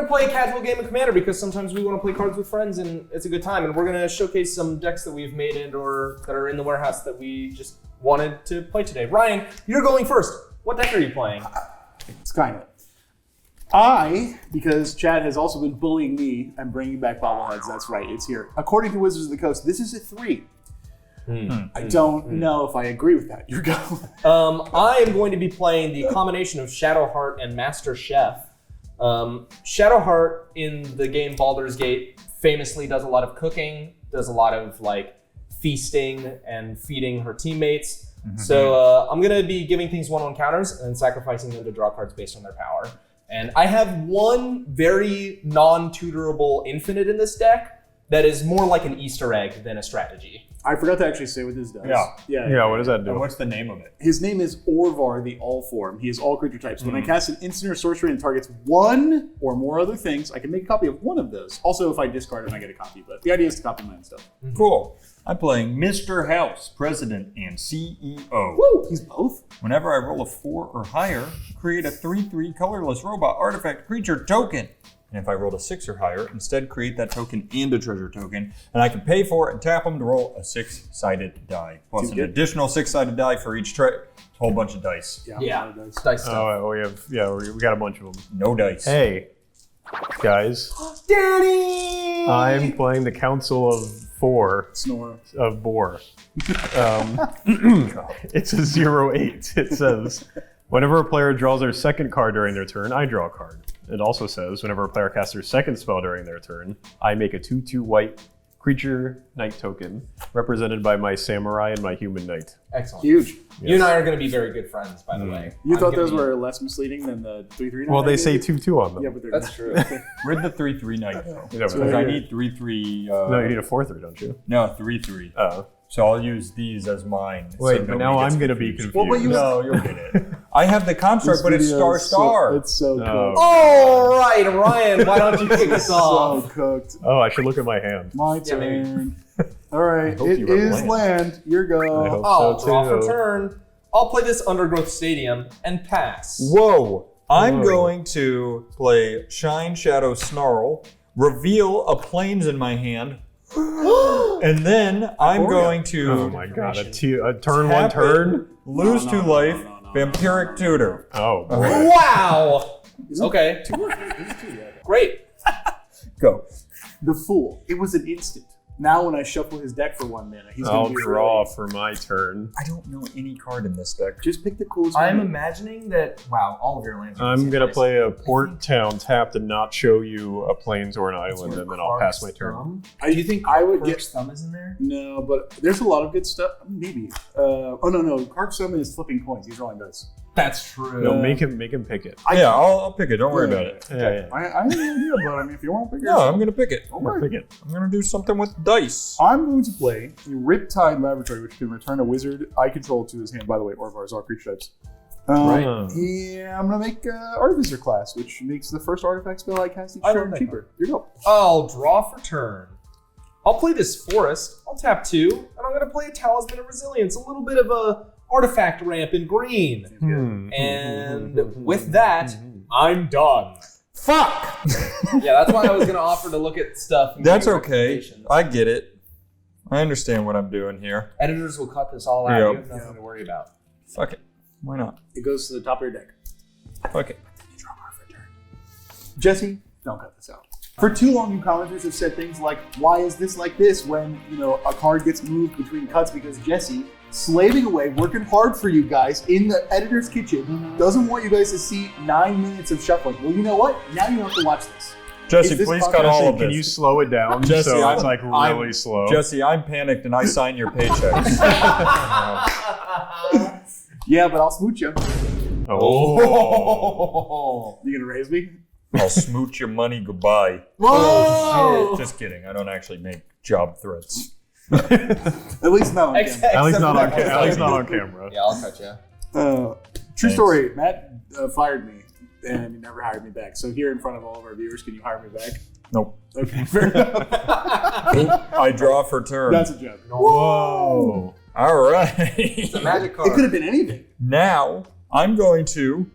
going to play a casual game of Commander because sometimes we want to play cards with friends and it's a good time. And we're going to showcase some decks that we've made and or that are in the warehouse that we just wanted to play today. Ryan, you're going first. What deck are you playing? It's kind of. Because Chad has also been bullying me, I'm bringing back Bobbleheads. That's right, it's here. According to Wizards of the Coast, this is a 3. I don't know if I agree with that. Your go. I am going to be playing the combination of Shadowheart and Master Chef. Shadowheart in the game Baldur's Gate famously does a lot of cooking, does a lot of like feasting and feeding her teammates. So I'm going to be giving things 1/1 counters and sacrificing them to draw cards based on their power. And I have one very non-tutorable infinite in this deck that is more like an Easter egg than a strategy. I forgot to actually say what this does. Yeah, what does that do? And what's the name of it? His name is Orvar, the All Form. He is all creature types. When I cast an instant or sorcery and targets one or more other things, I can make a copy of one of those. Also, if I discard them, I get a copy. But the idea is to copy my own stuff. Cool. I'm playing Mr. House, President and CEO. Woo! He's both. Whenever I roll a 4 or higher, create a 3/3 colorless robot artifact creature token. And if I rolled a 6 or higher, instead create that token and a treasure token. And I can pay for it and tap them to roll a 6-sided die. Plus an additional 6-sided die for each whole bunch of dice. Yeah, dice stuff. Oh, we got a bunch of them. No dice. Hey, guys. Danny! I'm playing the Council of 4 Snore. of Boar. It's a 0/8. It says, whenever a player draws their second card during their turn, I draw a card. It also says, whenever a player casts their second spell during their turn, I make a 2/2 white creature knight token, represented by my samurai and my human knight. Excellent. Huge. You and I are going to be very good friends, by the way. You thought those were less misleading than the 3/3? Well, they say 2/2 on them. Yeah, but they're That's true. Where'd the 3/3 knight go? Yeah, but Because I need 3/3. no, you need a 4/3, don't you? No, 3/3. Oh. So I'll use these as mine. Wait, so but now nobody I'm gets going to be confused. confused. No, you'll get it. I have the construct, but it's star. It's so cooked. All right, Ryan, why don't you kick us So off? cooked. Oh, I should look at my hand. My maybe. turn. All right, hope it you have is land. Your go. I hope I'll so draw too. for turn. I'll play this Undergrowth Stadium and pass. Whoa. I'm Whoa. going to play Shine Shadow Snarl, reveal a plains in my hand, and then I'm going to Oh my god, a turn tap 1 turn? it, lose 2 life, Vampiric Tutor. Oh boy. Wow. Okay. Great. Go. The Fool. It was an instant. Now when I shuffle his deck for 1 mana, he's I'll going to be draw really... for my turn. I don't know any card in this deck. Just pick the coolest I'm one. imagining that, wow, all of your lands are in the I'm same going to place. play a port town tap to not show you a plains or an island, and then I'll pass my turn. Do you think I would Clark's Thumb is in there? No, but there's a lot of good stuff. Maybe. Oh, no. Clark Summon is flipping coins. He's rolling dice. That's true. No, make him pick it. Yeah, I'll pick it. Don't worry about it. Yeah. I have no idea, but I mean, if you want to pick it, No, I'm going to pick it. Pick it. I'm going to do something with dice. I'm going to play the Riptide Laboratory, which can return a wizard I control to his hand. By the way, Orvar is all creature types. Right. Yeah, I'm going to make Artificer class, which makes the first artifact spell I cast each I turn love that cheaper. Here you go. I'll draw for turn. I'll play this Forest. I'll tap 2, and I'm going to play a Talisman of Resilience, a little bit of a artifact ramp in green. And with that, I'm done. Fuck! Yeah, that's why I was going to offer to look at stuff. And That's give okay. recommendations. I get it. I understand what I'm doing here. Editors will cut this all out. Yep. You have nothing to worry about. Fuck it. Why not? It goes to the top of your deck. Fuck it. Draw card for turn. Jesse, don't cut this out. For too long, you commenters have said things like, why is this like this when, a card gets moved between cuts because Jesse, slaving away, working hard for you guys in the editor's kitchen, doesn't want you guys to see 9 minutes of shuffling. Well, you know what? Now you have to watch this. Jesse, Is this please podcast- cut all of Can this. you slow it down Jesse, so I'm- it's like really slow? Jesse, I'm panicked and I sign your paychecks. Yeah, but I'll smooch you. Oh. You gonna raise me? I'll smooch your money goodbye. Whoa! Just kidding. I don't actually make job threats. At least not on camera. At least not on camera. Yeah, I'll cut you. True Thanks. story. Matt fired me, and he never hired me back. So here in front of all of our viewers, can you hire me back? Nope. Okay, fair enough. I draw for turn. That's a joke. Whoa. All right. It's a magic It card. could have been anything. Now I'm going to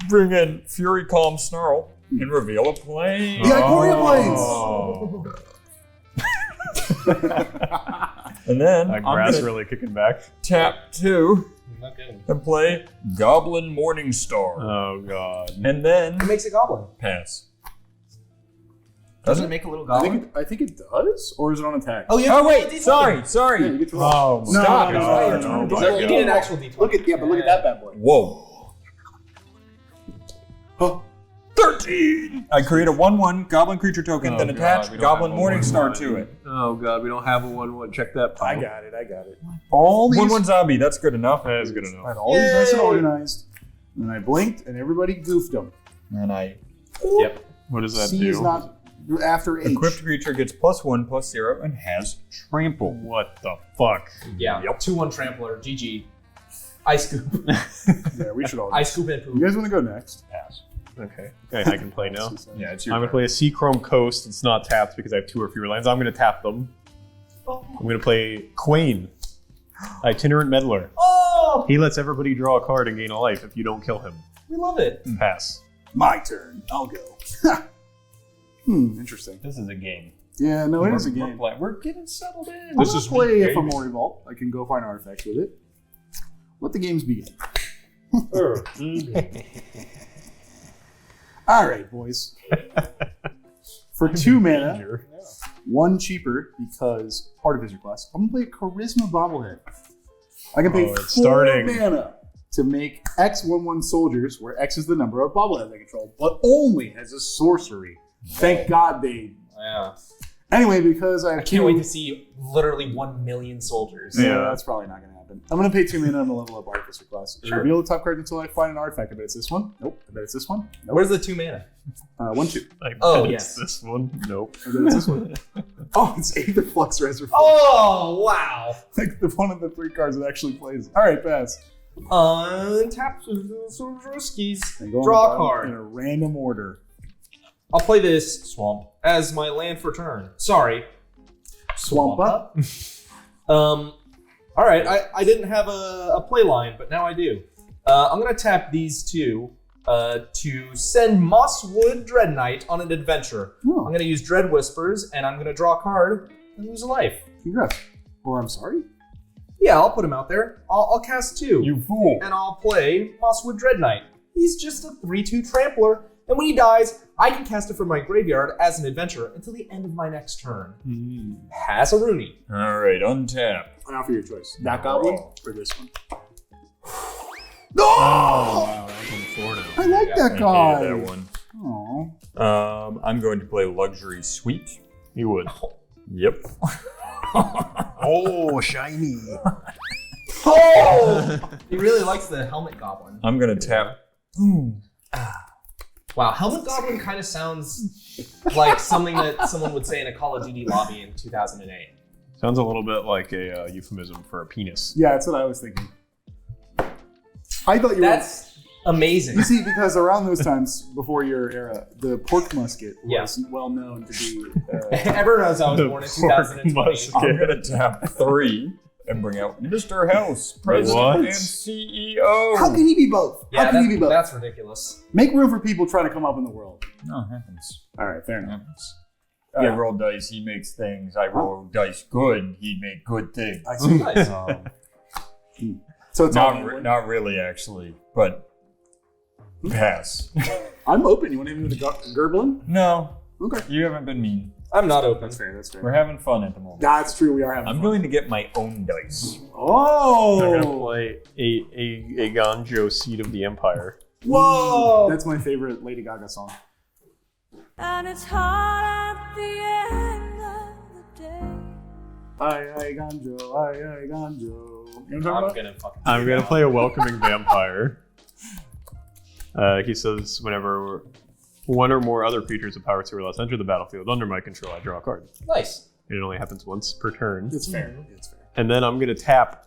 bring in Fury Calm Snarl, and reveal a plane. The Ikoria Oh. And then That I'm grass gonna really kicking back. tap 2 Not good. and play Goblin Morningstar. Oh god. And then It makes a goblin. pass. Doesn't it make a little I goblin? think it does, or is it on attack? Oh, yeah. Oh wait, sorry. Yeah, you get to roll. Oh my Stop. No, god. no, Oh no, my no. You god. need an actual d20. Look at but look at that bad boy. Whoa. Huh. 13! I create a 1/1 goblin creature token, Oh, then God, attach we don't Goblin have a Morningstar 1/1. to it. Oh god, we don't have a 1/1. Check that I pile. got it. All these 1/1 zombie, that's good enough. That is good enough. I had all these nice and Yay! organized, and I blinked, and everybody goofed them. And I Yep. What does that C do? is not after H. equipped creature gets +1/+0 and has trample. What the fuck? Yeah. 2-1 trampler. GG. I scoop. Yeah, we should all. I scoop and You poop. guys want to go next? Pass. Okay. I can play now. Yeah, it's I'm your gonna play a Sea Chrome Coast. It's not tapped because I have 2 or fewer lands. I'm gonna tap them. I'm gonna play Quain, Itinerant Meddler. Oh! He lets everybody draw a card and gain a life if you don't kill him. We love it. Pass. My turn. I'll go. Interesting. This is a game. Yeah, no, it is a game. We're getting settled in. I'm gonna play a Fomori Vault. I can go find artifacts with it. Let the games begin. All right, boys. For 2 mana, 1 cheaper because part of his class, I'm gonna play a Charisma Bobblehead. I can pay Oh, 4 it's starting. mana to make X 1/1 soldiers, where X is the number of bobbleheads I control, but only as a sorcery. Thank God they. Yeah. Anyway, because I I have can't 2 wait to see literally 1 million soldiers. Yeah, Yeah. that's probably not going to happen. I'm going to pay 2 mana on the level up Artificer class. Sure. Reveal the top card until I find an artifact. I bet it's this one. Nope. I bet it's this one. Nope. Where's the 2 mana? 1/2. I Oh, bet yes. it's this one. Nope. I bet it's this one. Oh, it's Aether Flux Reservoir. Oh, wow. Like the one of the 3 cards that actually plays. All right, pass. Untap Sorskis. And go on Draw the a bottom card. in a random order. I'll play this Swamp as my land for turn. Sorry. Swampa. All right, I didn't have a play line, but now I do. I'm going to tap these 2 to send Mosswood Dread Knight on an adventure. Oh. I'm going to use Dread Whispers, and I'm going to draw a card and lose a life. Congrats. Or I'm sorry. Yeah, I'll put him out there. I'll cast 2. You fool. And I'll play Mosswood Dread Knight. He's just a 3/2 trampler, and when he dies, I can cast it from my graveyard as an adventure until the end of my next turn. Pass a Rooney. All right, untap. I offer your choice. That goblin or this one? No! Oh, wow. That's on the floor now. I like that I guy. hated that one. Aw. I'm going to play Luxury Suite. You would. Yep. Oh, shiny. Oh! He really likes the Helmet Goblin. I'm going to tap. Wow, Helmet Goblin kind of sounds like something that someone would say in a Call of Duty lobby in 2008. Sounds a little bit like a euphemism for a penis. Yeah, that's what I was thinking. I thought you That's amazing. You see, because around those times, before your era, the pork musket Yeah. was well known to be. Everyone knows I was The born in pork 2020. musket. I'm going to tap 3 and bring out Mr. House, President What? and CEO. How can he be both? Yeah, How can he be both? that's ridiculous. Make room for people trying to come up in the world. No, it happens. All right, fair It enough. happens. Yeah. I roll dice, he makes things. I roll dice good, he make good things. I see. Nice. So it's all Not really, actually, but pass. I'm open. You want to hit me with a Gerblin? No, Okay. you haven't been mean. I'm not open. That's fair. That's fair. We're having fun at the moment. That's true. We are having I'm fun. going to get my own dice. I'm gonna Oh! play a Ganjo Seed of the Empire. Whoa! That's my favorite Lady Gaga song. And it's hard at the end of the day. Aye, Ganjo, aye, Ganjo. You know what I'm talking I'm about? gonna fucking. I'm gonna play a Welcoming Vampire. He says whenever one or more other creatures of power 2 or less enter the battlefield under my control, I draw a card. Nice. It only happens once per turn. It's fair. It's fair. And then I'm gonna tap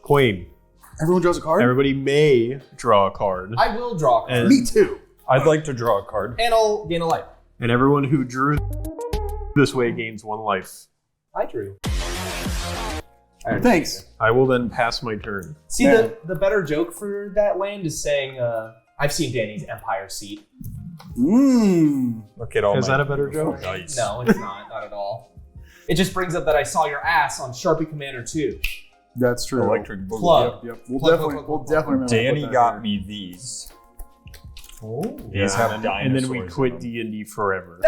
Quain. Everyone draws a card? Everybody may draw a card. I will draw a card. And- Me too. I'd like to draw a card. And I'll gain a life. And everyone who drew this way gains 1 life. I drew. Thanks. I will then pass my turn. See, the better joke for that land is saying, I I've seen Danny's Empire seat. Look at all Is my that a better joke? dice. No, it's not at all. It just brings up that I saw your ass on Sharpie Commander 2. That's true. Electric Boogaloo. Plug. Yep. We'll Plug, definitely remember. to Danny put that got here. me these. Oh. These have and dinosaurs. then we quit D&D forever.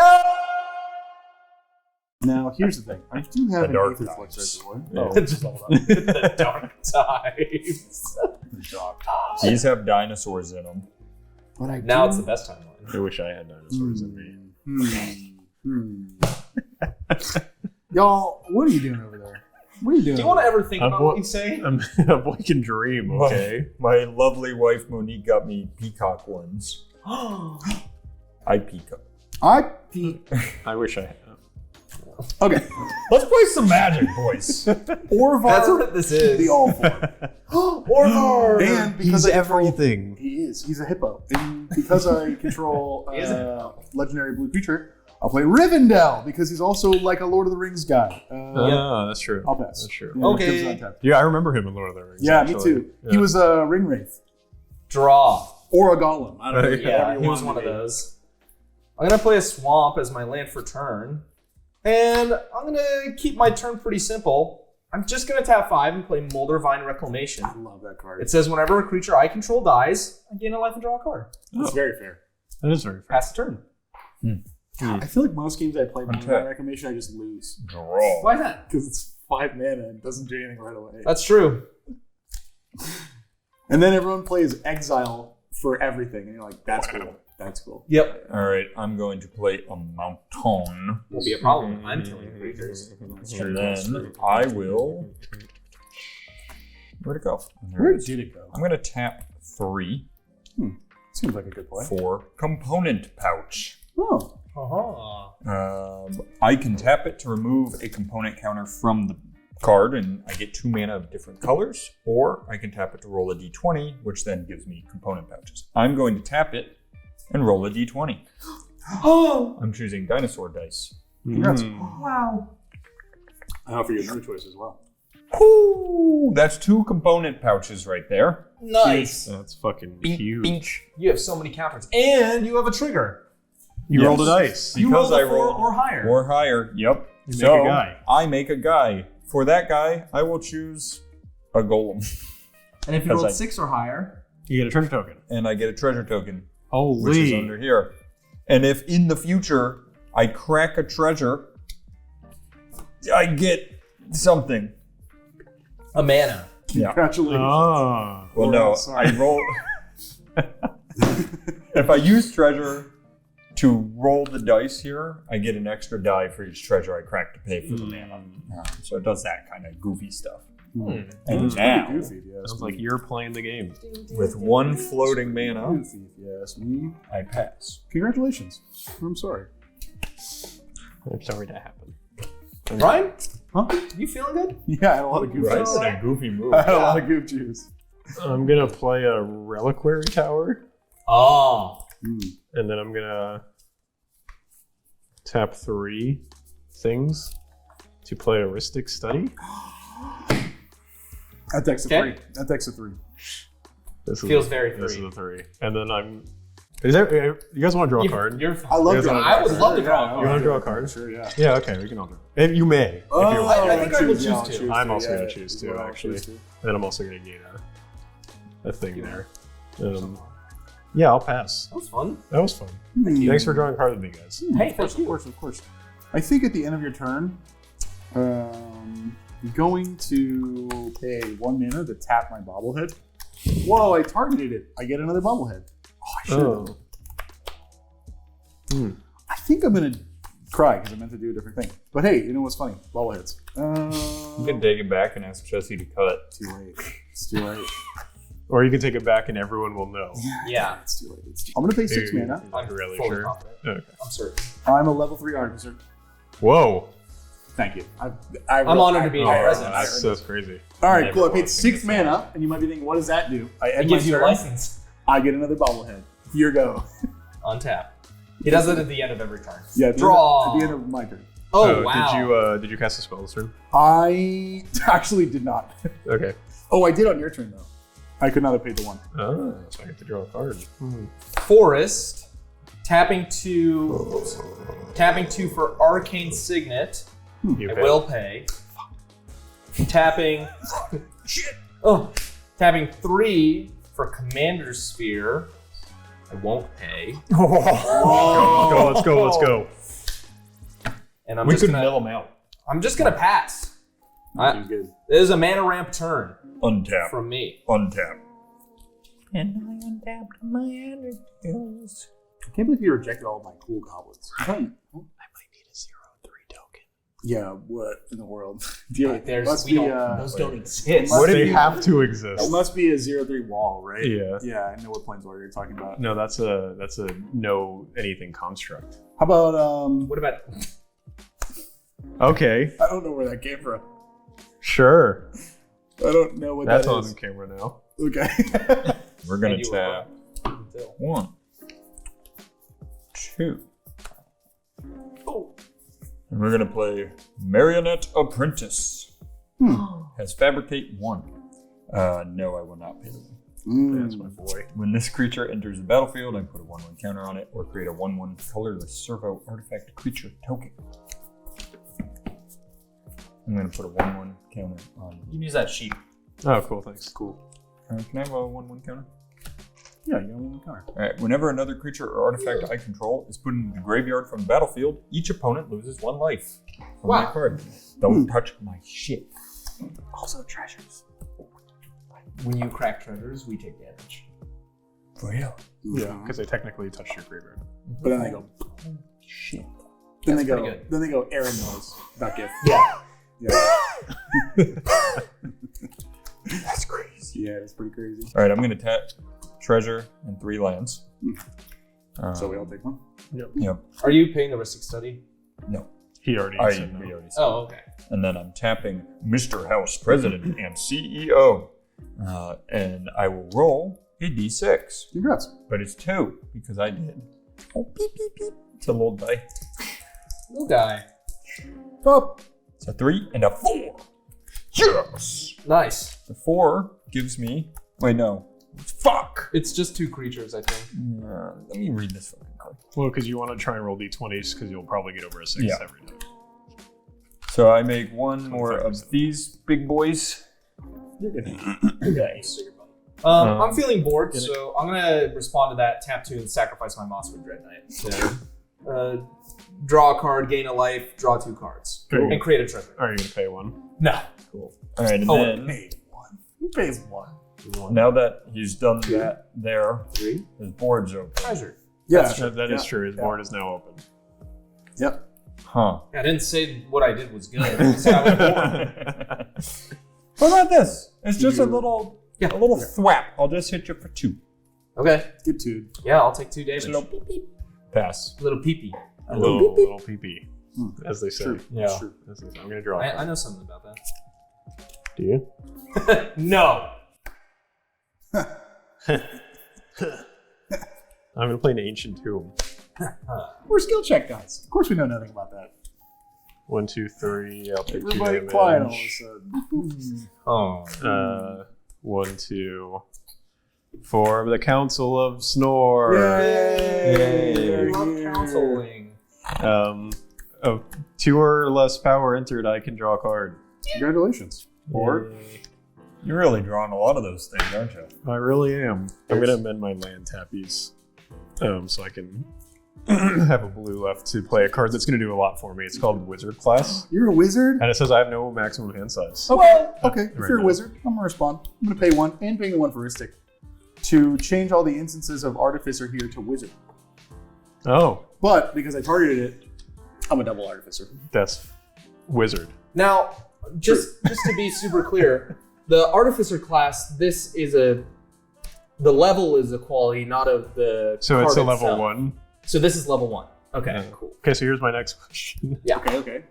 Now, here's the thing. I do have The an dark Aether times. Flux Reservoir. Yeah. Just the dark times. These have dinosaurs in them. But I Now do- it's the best timeline. I wish I had dinosaurs in me. Y'all, what are you doing over there? What are you doing? Do you want to ever think I'm about bo- what you say? A boy can dream, okay? My lovely wife Monique got me peacock ones. I peacock. I wish I had. Okay. Let's play some magic, boys. Orvar. That's what this is. The all form. Orvar! And because He's I control- everything. He is. He's a hippo. And because I control He is a hippo. legendary blue creature, I'll play Rivendell because he's also like a Lord of the Rings guy. Yeah, that's true. I'll pass. That's true. Yeah, Okay. comes on tap. Yeah, I remember him in Lord of the Rings. Yeah, actually. me too. Yeah. He was a ring wraith Draw. or a golem. I don't know. Yeah, whatever Yeah, you he was want one to of be. those. I'm going to play a swamp as my land for turn. And I'm going to keep my turn pretty simple. I'm just going to tap 5 and play Moldervine Reclamation. I love that card. It says whenever a creature I control dies, I gain a life and draw a card. It's very fair. That is very fair. Pass the turn. I feel like most games I play Okay. Moonlight Reclamation, I just lose Draw. Why is that? because it's 5 mana and doesn't do anything right away. That's true. And then everyone plays Exile for everything, and you're like, "That's cool. That's cool." Yep. All right, I'm going to play a mountain. Won't be a problem when I'm killing creatures. And then I will. Where'd it go? There Where it is. did it go? I'm going to tap 3 Seems like a good play. for component pouch. Oh, Uh-huh. I can tap it to remove a component counter from the card, and I get 2 mana of different colors, or I can tap it to roll a d20, which then gives me component pouches. I'm going to tap it and roll a d20. Oh! I'm choosing dinosaur dice. congrats. Wow. I offer you another choice as well. Ooh, that's 2 component pouches right there. Nice. That's fucking Bink, huge. bink. You have so many counters. And you have a trigger. You Yes. rolled a dice. You Because rolled I a 4 rolled or higher. Or higher. Yep. You make a guy. I make a guy. For that guy, I will choose a golem, And if you Because rolled I- 6 or higher, You get a treasure token. and I get a treasure token, which is Holy. under here. And if in the future I crack a treasure, I get something. a mana. Yeah. Congratulations. Ah. Well, Oh, no, sorry. I roll. If I use treasure to roll the dice here, I get an extra die for each treasure I crack to pay for the mana. Yeah, so it does that kind of goofy stuff. And That's now, pretty goofy, if you ask Sounds me. like you're playing the game. with 1 floating mana, Goofy, if you ask me. I pass. Congratulations. I'm sorry. I'm sorry that happened. Ryan, Huh? you feeling good? Yeah, I had a lot of goof Right? juice. A goofy move. I had a lot of goof juice. I'm gonna play a reliquary tower, Oh. and then I'm gonna tap 3 things to play a Ristic Study. That deck's a Okay. 3. That deck's a 3. This Feels is very This free. is a 3, and then I'm. Is there? You guys want to draw a card? You're I love Yes, drawing I would cards. love to draw a Yeah, card. You wanna draw a card? Sure, yeah. Yeah. Okay, we can all draw. And you may. if you want. I think I will choose I'll to. I'm also yeah, gonna choose to, well, I'll actually. choose to. And I'm also gonna gain a thing there. Yeah, I'll pass. That was fun. That was fun. Thanks for drawing a card with me, guys. Hey, Of course, thank you. of course. I think at the end of your turn, you're going to pay 1 mana to tap my bobblehead. Whoa, I targeted it. I get another bobblehead. Oh, I should have. I think I'm going to cry because I meant to do a different thing. But hey, you know what's funny? Bobbleheads. You can take it back and ask Jesse to cut it. Too late. It's too late. Or you can take it back and everyone will know. Yeah. It's too late. I'm going to pay 6 mana. I'm really fully sure. confident. Okay. I'm certain. I'm a level 3 artificer. Whoa. Thank you. I'm honored to be in your Oh, presence. that's crazy. All right, Never cool. I paid watched 6 this. mana, and you might be thinking, what does that do? I It end gives my you a turn. license I get another bobblehead. Here you go. on tap. He does it at the end of every turn. Yeah, at the Draw. End, at the end of my turn. Oh, wow. Did you cast a spell this turn? I actually did not. Okay. Oh, I did on your turn though. I could not have paid the 1. Oh, so I get to draw a card. Forest, tapping 2 for Arcane Signet. You I pay. will pay. Tapping. Oh, tapping 3 for Commander's Sphere. I won't pay. Let's go. And I'm We just could gonna. mill them out. I'm just gonna pass. Seems good. This is a mana ramp turn Untap. from me. Untap. I can't believe you rejected all of my cool goblins. I might need a 0/3 token. Yeah, what in the world? Those don't exist. What They if you- have to It exist. must be a 0/3 wall, right? Yeah. Yeah, I know what planeswalker you're talking about. No, that's a no anything construct. How about What about? Okay, I don't know where that came from. sure. I don't know what That's that on is. camera now. Okay. We're going And to you were tap 1, 2. Oh. And we're going to play Marionette Apprentice. Has Fabricate 1. No, I will not pay the 1. That's my boy. When this creature enters the battlefield, I put a 1/1 counter on it or create a 1/1 colorless servo artifact creature token. I'm going to put a 1/1 counter on. You can use that sheet. Oh, cool. Thanks. Cool. Can I have a 1/1 counter? Yeah, you only one card. Alright, whenever another creature or artifact I control is put into the graveyard from the battlefield, each opponent loses 1 life from my Wow. card. Don't touch my shit. Also treasures. When you crack treasures, we take damage. For real? Yeah, because they technically touched your graveyard. But then they go, Shit. then That's they pretty go, good. then they go. Aaron knows about gift. Yeah. Yeah. That's crazy. Yeah, it's pretty crazy. Alright, I'm going to tap treasure and 3 lands. So we all take one. Yep. Are you paying the Ristic Study? No. He already said no. We already said. Oh, okay. And then I'm tapping Mr. House President and CEO. And I will roll a d6. Congrats. But it's 2 because I did. Oh, beep, beep, beep. It's a little die. Little guy. Oh, It's a 3 and a 4. Yes! Nice. The 4 gives me. Wait, no. Fuck! It's just 2 creatures, I think. Let me read this fucking card. Well, because you want to try and roll d20s because you'll probably get over a 6 Yeah. every time. So I make 1 more of these big boys. you're good. I'm feeling bored, so I'm gonna respond to that. Tap 2 and sacrifice my Mosswood Dread Knight. So, draw a card, gain a life, draw 2 cards, Cool. and create a treasure. Are you going to pay 1? No. Cool. Alright, and Oh, then Paid one. Who pays one? now that he's done that there, 3 his board's open. treasure. Yeah, That is true. His board is now open. Yep. Huh. I didn't say what I did was good. I said I was bored. What about this? It's just a little Yeah. a little thwap. I'll just hit you for 2. Okay. Good dude. Yeah, I'll take 2 damage. Just a little beep, beep. Pass. Little peepee. A little pee-pee, as they say. True. Yeah. True. As they say. I'm going to draw a I card. know something about that. Do you? No. I'm going to play an Ancient Tomb. We're skill check guys. Of course we know nothing about that. 1, 2, 3. I'll take 2 Everybody damage. quiet all of a sudden. Oh. 1, 2, 4. The Council of Snore. Yay! I love counseling. Of 2 or less power entered, I can draw a card. Congratulations. Or You're really drawing a lot of those things, aren't you? I really am. I'm going to amend my land tappies so I can have a blue left to play a card that's going to do a lot for me. It's called Wizard Class. you're a wizard? And it says I have no maximum hand size. Okay, if Right you're a now. wizard, I'm gonna respond. I'm gonna pay 1 and paying the 1 for Ristic to change all the instances of Artificer here to Wizard. Oh, But because I targeted it, I'm a double Artificer. that's Wizard. Now, just to be super clear, the Artificer class, the level is a quality, not of the So it's card a level itself. 1. So this is level 1. Okay, Yeah. cool. Okay, so here's my next question. Okay.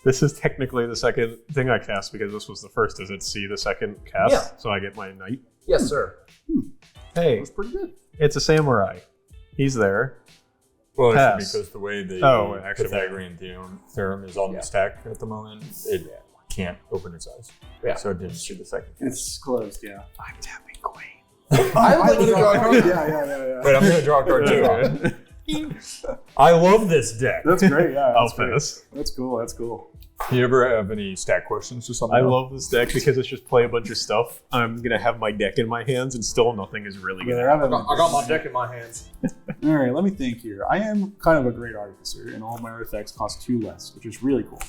This is technically the second thing I cast because this was the first. Does it see the second cast? Yeah. So I get my knight. Yes, sir. Hey, That's pretty good. it's a samurai. He's there. Well, Pass. because the way the Oh, actually, Pythagorean theorem is on the stack at the moment, it can't open its eyes. Yeah. So it didn't see the second. It's closed, yeah. I'm tapping queen. I would like to draw a card. Yeah. Wait, I'm gonna draw a card too. I love this deck. That's great, yeah. I'll That's great. pass. That's cool, that's cool. You ever have any stat questions or something? I love this deck because it's just play a bunch of stuff. I'm gonna have my deck in my hands and still nothing is really Yeah, gonna they're happen. having- I got my deck in my hands. All right, let me think here. I am kind of a great artificer, and all my artifacts cost 2 less, which is really cool.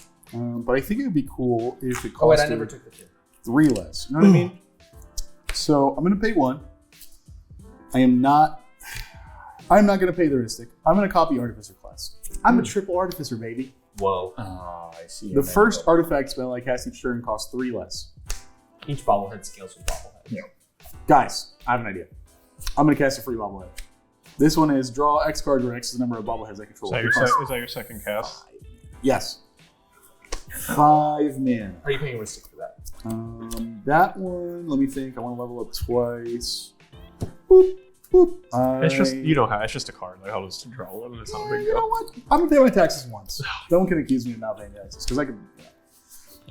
But I think it would be cool if it Oh wait, I costed never took the 2. 3 less. You know what I mean? So I'm going to pay 1. I'm not going to pay the Heuristic. I'm going to copy Artificer class. I'm a triple Artificer, baby. Whoa. I see. The first artifact spell I cast each turn costs 3 less. Each bobblehead scales with bobblehead. Yeah. Guys, I have an idea. I'm going to cast a free bobblehead. This one is draw X card, where X is the number of bobbleheads I control. Is that your second cast? Yes. 5 mana. Are you paying Heuristic for that? That one, let me think. I want to level up twice. Boop, boop. It's just it's just a card. Like I'll just draw one and it's not a big You know deal. what? I'm gonna pay my taxes once. No one can accuse me of not paying taxes because I can. Yeah.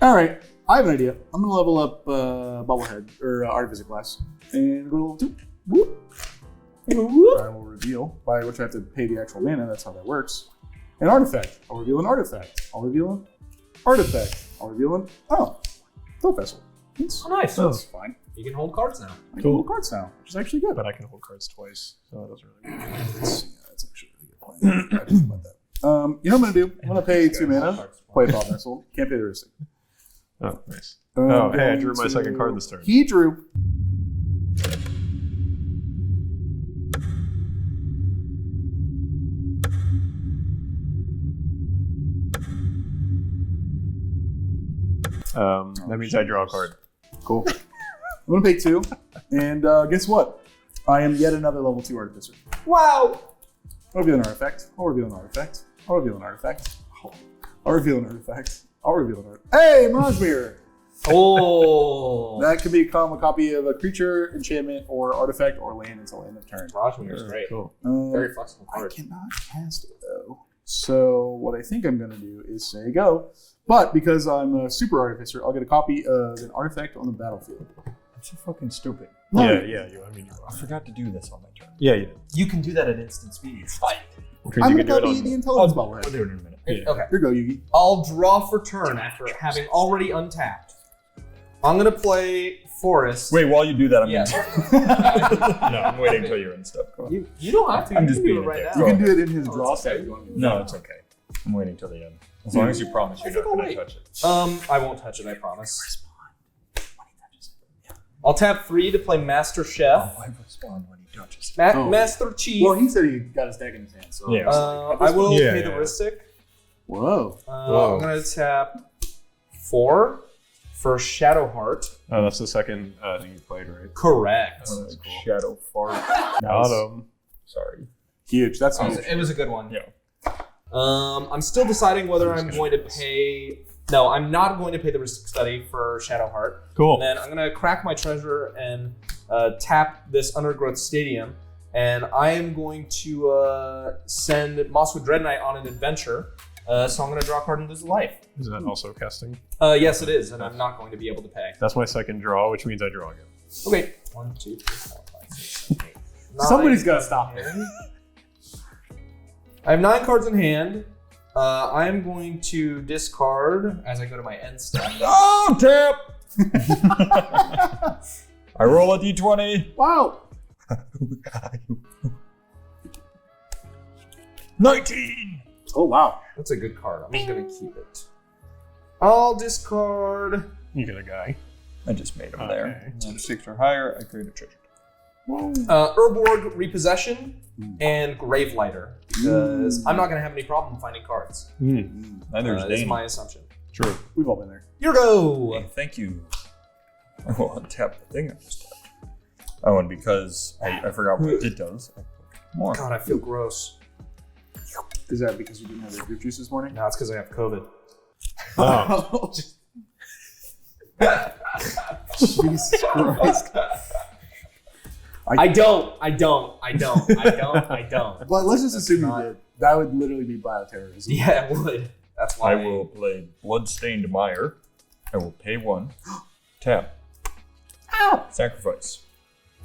All right, I have an idea. I'm gonna level up Bobblehead or Artificer class and go to level 2. Whoop. I will reveal, by which I have to pay the actual mana. That's how that works. An artifact. I'll reveal an artifact. I'll reveal an artifact. I'll reveal an Thought Vessel. Oh, nice. That's fine. You can hold cards now. I can hold cards now, which is actually good. But I can hold cards twice, so that doesn't really matter. That's actually a really good plan. I didn't think about that. You know what I'm gonna do? I'm gonna pay 2 mana. Play a Thought Vessel. Can't pay the Heuristic. Oh, nice. Oh, hey, I drew my second card this turn. He drew. That means I draw a card. Cool. I'm gonna pay 2, and guess what? I am yet another level 2 Artificer. Wow. I'll reveal an artifact. I'll reveal an artifact. I'll reveal an artifact. I'll reveal an artifact. I'll reveal an artifact. Hey, Mirage Mirror! Oh. That could become a copy of a creature, enchantment, or artifact, or land until end of turn. Mirage is great. Cool. Very flexible I card. cannot cast it though. So what I think I'm going to do is say go. But because I'm a super artificer, I'll get a copy of an artifact on the battlefield. I'm so fucking stupid. No. Yeah. You I forgot to do this on my turn. Yeah, you did. You can do that at instant speed. Because I'm you going to can do it copy on. the intelligence We'll bobblehead. do it in a minute. Yeah. Okay. Here you go, Yugi. I'll draw for turn after having already untapped. I'm gonna play Forest. Wait, while you do that, I'm Yes. no, I'm waiting until you're in stuff. Go on. You don't have to. I'm You just can do being it right a dick. now. You can do it in his Oh, draw it's okay. set. if you want. No, it's okay. I'm waiting till the end. As long as you promise you're not I'll going to wait. touch it. I won't touch it. I promise. I'll tap 3 to play Master Chef. I respond when he touches it. Oh. Master Chief. Well, he said he got his deck in his hand. So Yeah. I will Yeah, pay the yeah. Ristic. Whoa. I'm gonna tap 4 for Shadowheart. Oh, that's the second thing you played, right? Correct. Oh, that's cool. Shadow fart. Got him. Sorry. Huge. That's It huge. was, it was a good one. Yeah. I'm still deciding whether I'm going to pay. No, I'm not going to pay the Ristic Study for Shadowheart. Cool. And then I'm going to crack my treasure and tap this Undergrowth Stadium. And I am going to send Mosswood Dread Knight on an adventure. So I'm going to draw a card and lose a life. Is that also casting? Yes, it is. And I'm not going to be able to pay. That's my second draw, which means I draw again. Okay. 1, 2, 3, 4, 5, 6, 7, 8, 9. Somebody's got to stop it. I have 9 cards in hand. I am going to discard as I go to my end step. Oh, tap! I roll a d20. Wow. 19! Oh, wow. That's a good card. I'm just going to keep it. I'll discard. You get a guy. I just made him Okay. there. And 6 or higher, I create a treasure. Urborg Repossession and Gravelighter. Because I'm not going to have any problem finding cards. Neither is Is Danny. my assumption. True. We've all been there. Here go. Hey, thank you. I will untap the thing I just tapped. Oh, and because I forgot what it does, I put more. God, I feel gross. Is that because you didn't have your fruit juice this morning? No, it's because I have COVID. Oh. Jesus Christ. I don't. Well, let's just That's assume not- you did. That would literally be bioterrorism. Yeah, it would. That's why I will play Bloodstained Mire. I will pay 1, tap, sacrifice.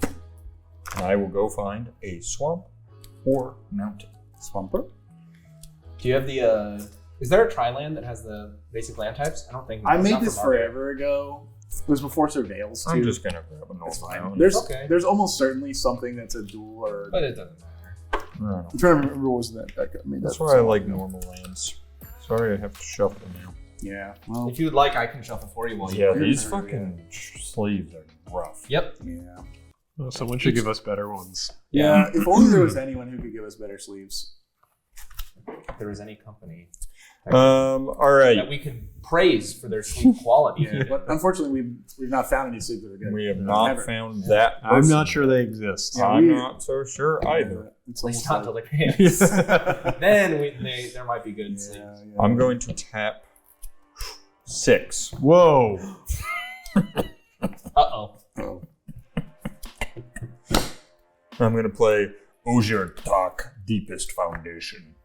And I will go find a swamp or mountain. Swamper? Do you have the? Is there a tri-land that has the basic land types? I don't think. I it's made not this for Mario. forever ago. It was before Surveils, too. I'm just gonna grab a That's normal fine. mountain. There's almost certainly something that's a dual or... But it doesn't matter. I don't know. I'm trying to remember what was that. That made That's that why I so like long ago. normal lands. Sorry, I have to shuffle now. Yeah. Well. If you would like, I can shuffle for you while you. Yeah, play. these fucking sleeves are rough. Yep. Yeah. Well, someone should give us better ones. Yeah. If only there was anyone who could give us better sleeves. If there was any company All that right. we could praise for their sleep quality. Yeah. But unfortunately, we've not found any sleeves that are good. We have not Never. found that. I'm person. not sure they exist. Yeah, I'm we- not so sure either. It's At least almost not like- until they pay us. Then there might be good Yeah, sleeps. yeah. I'm going to tap 6. Whoa. Uh-oh. Oh. I'm going to play Ozhirtok, Deepest Foundation.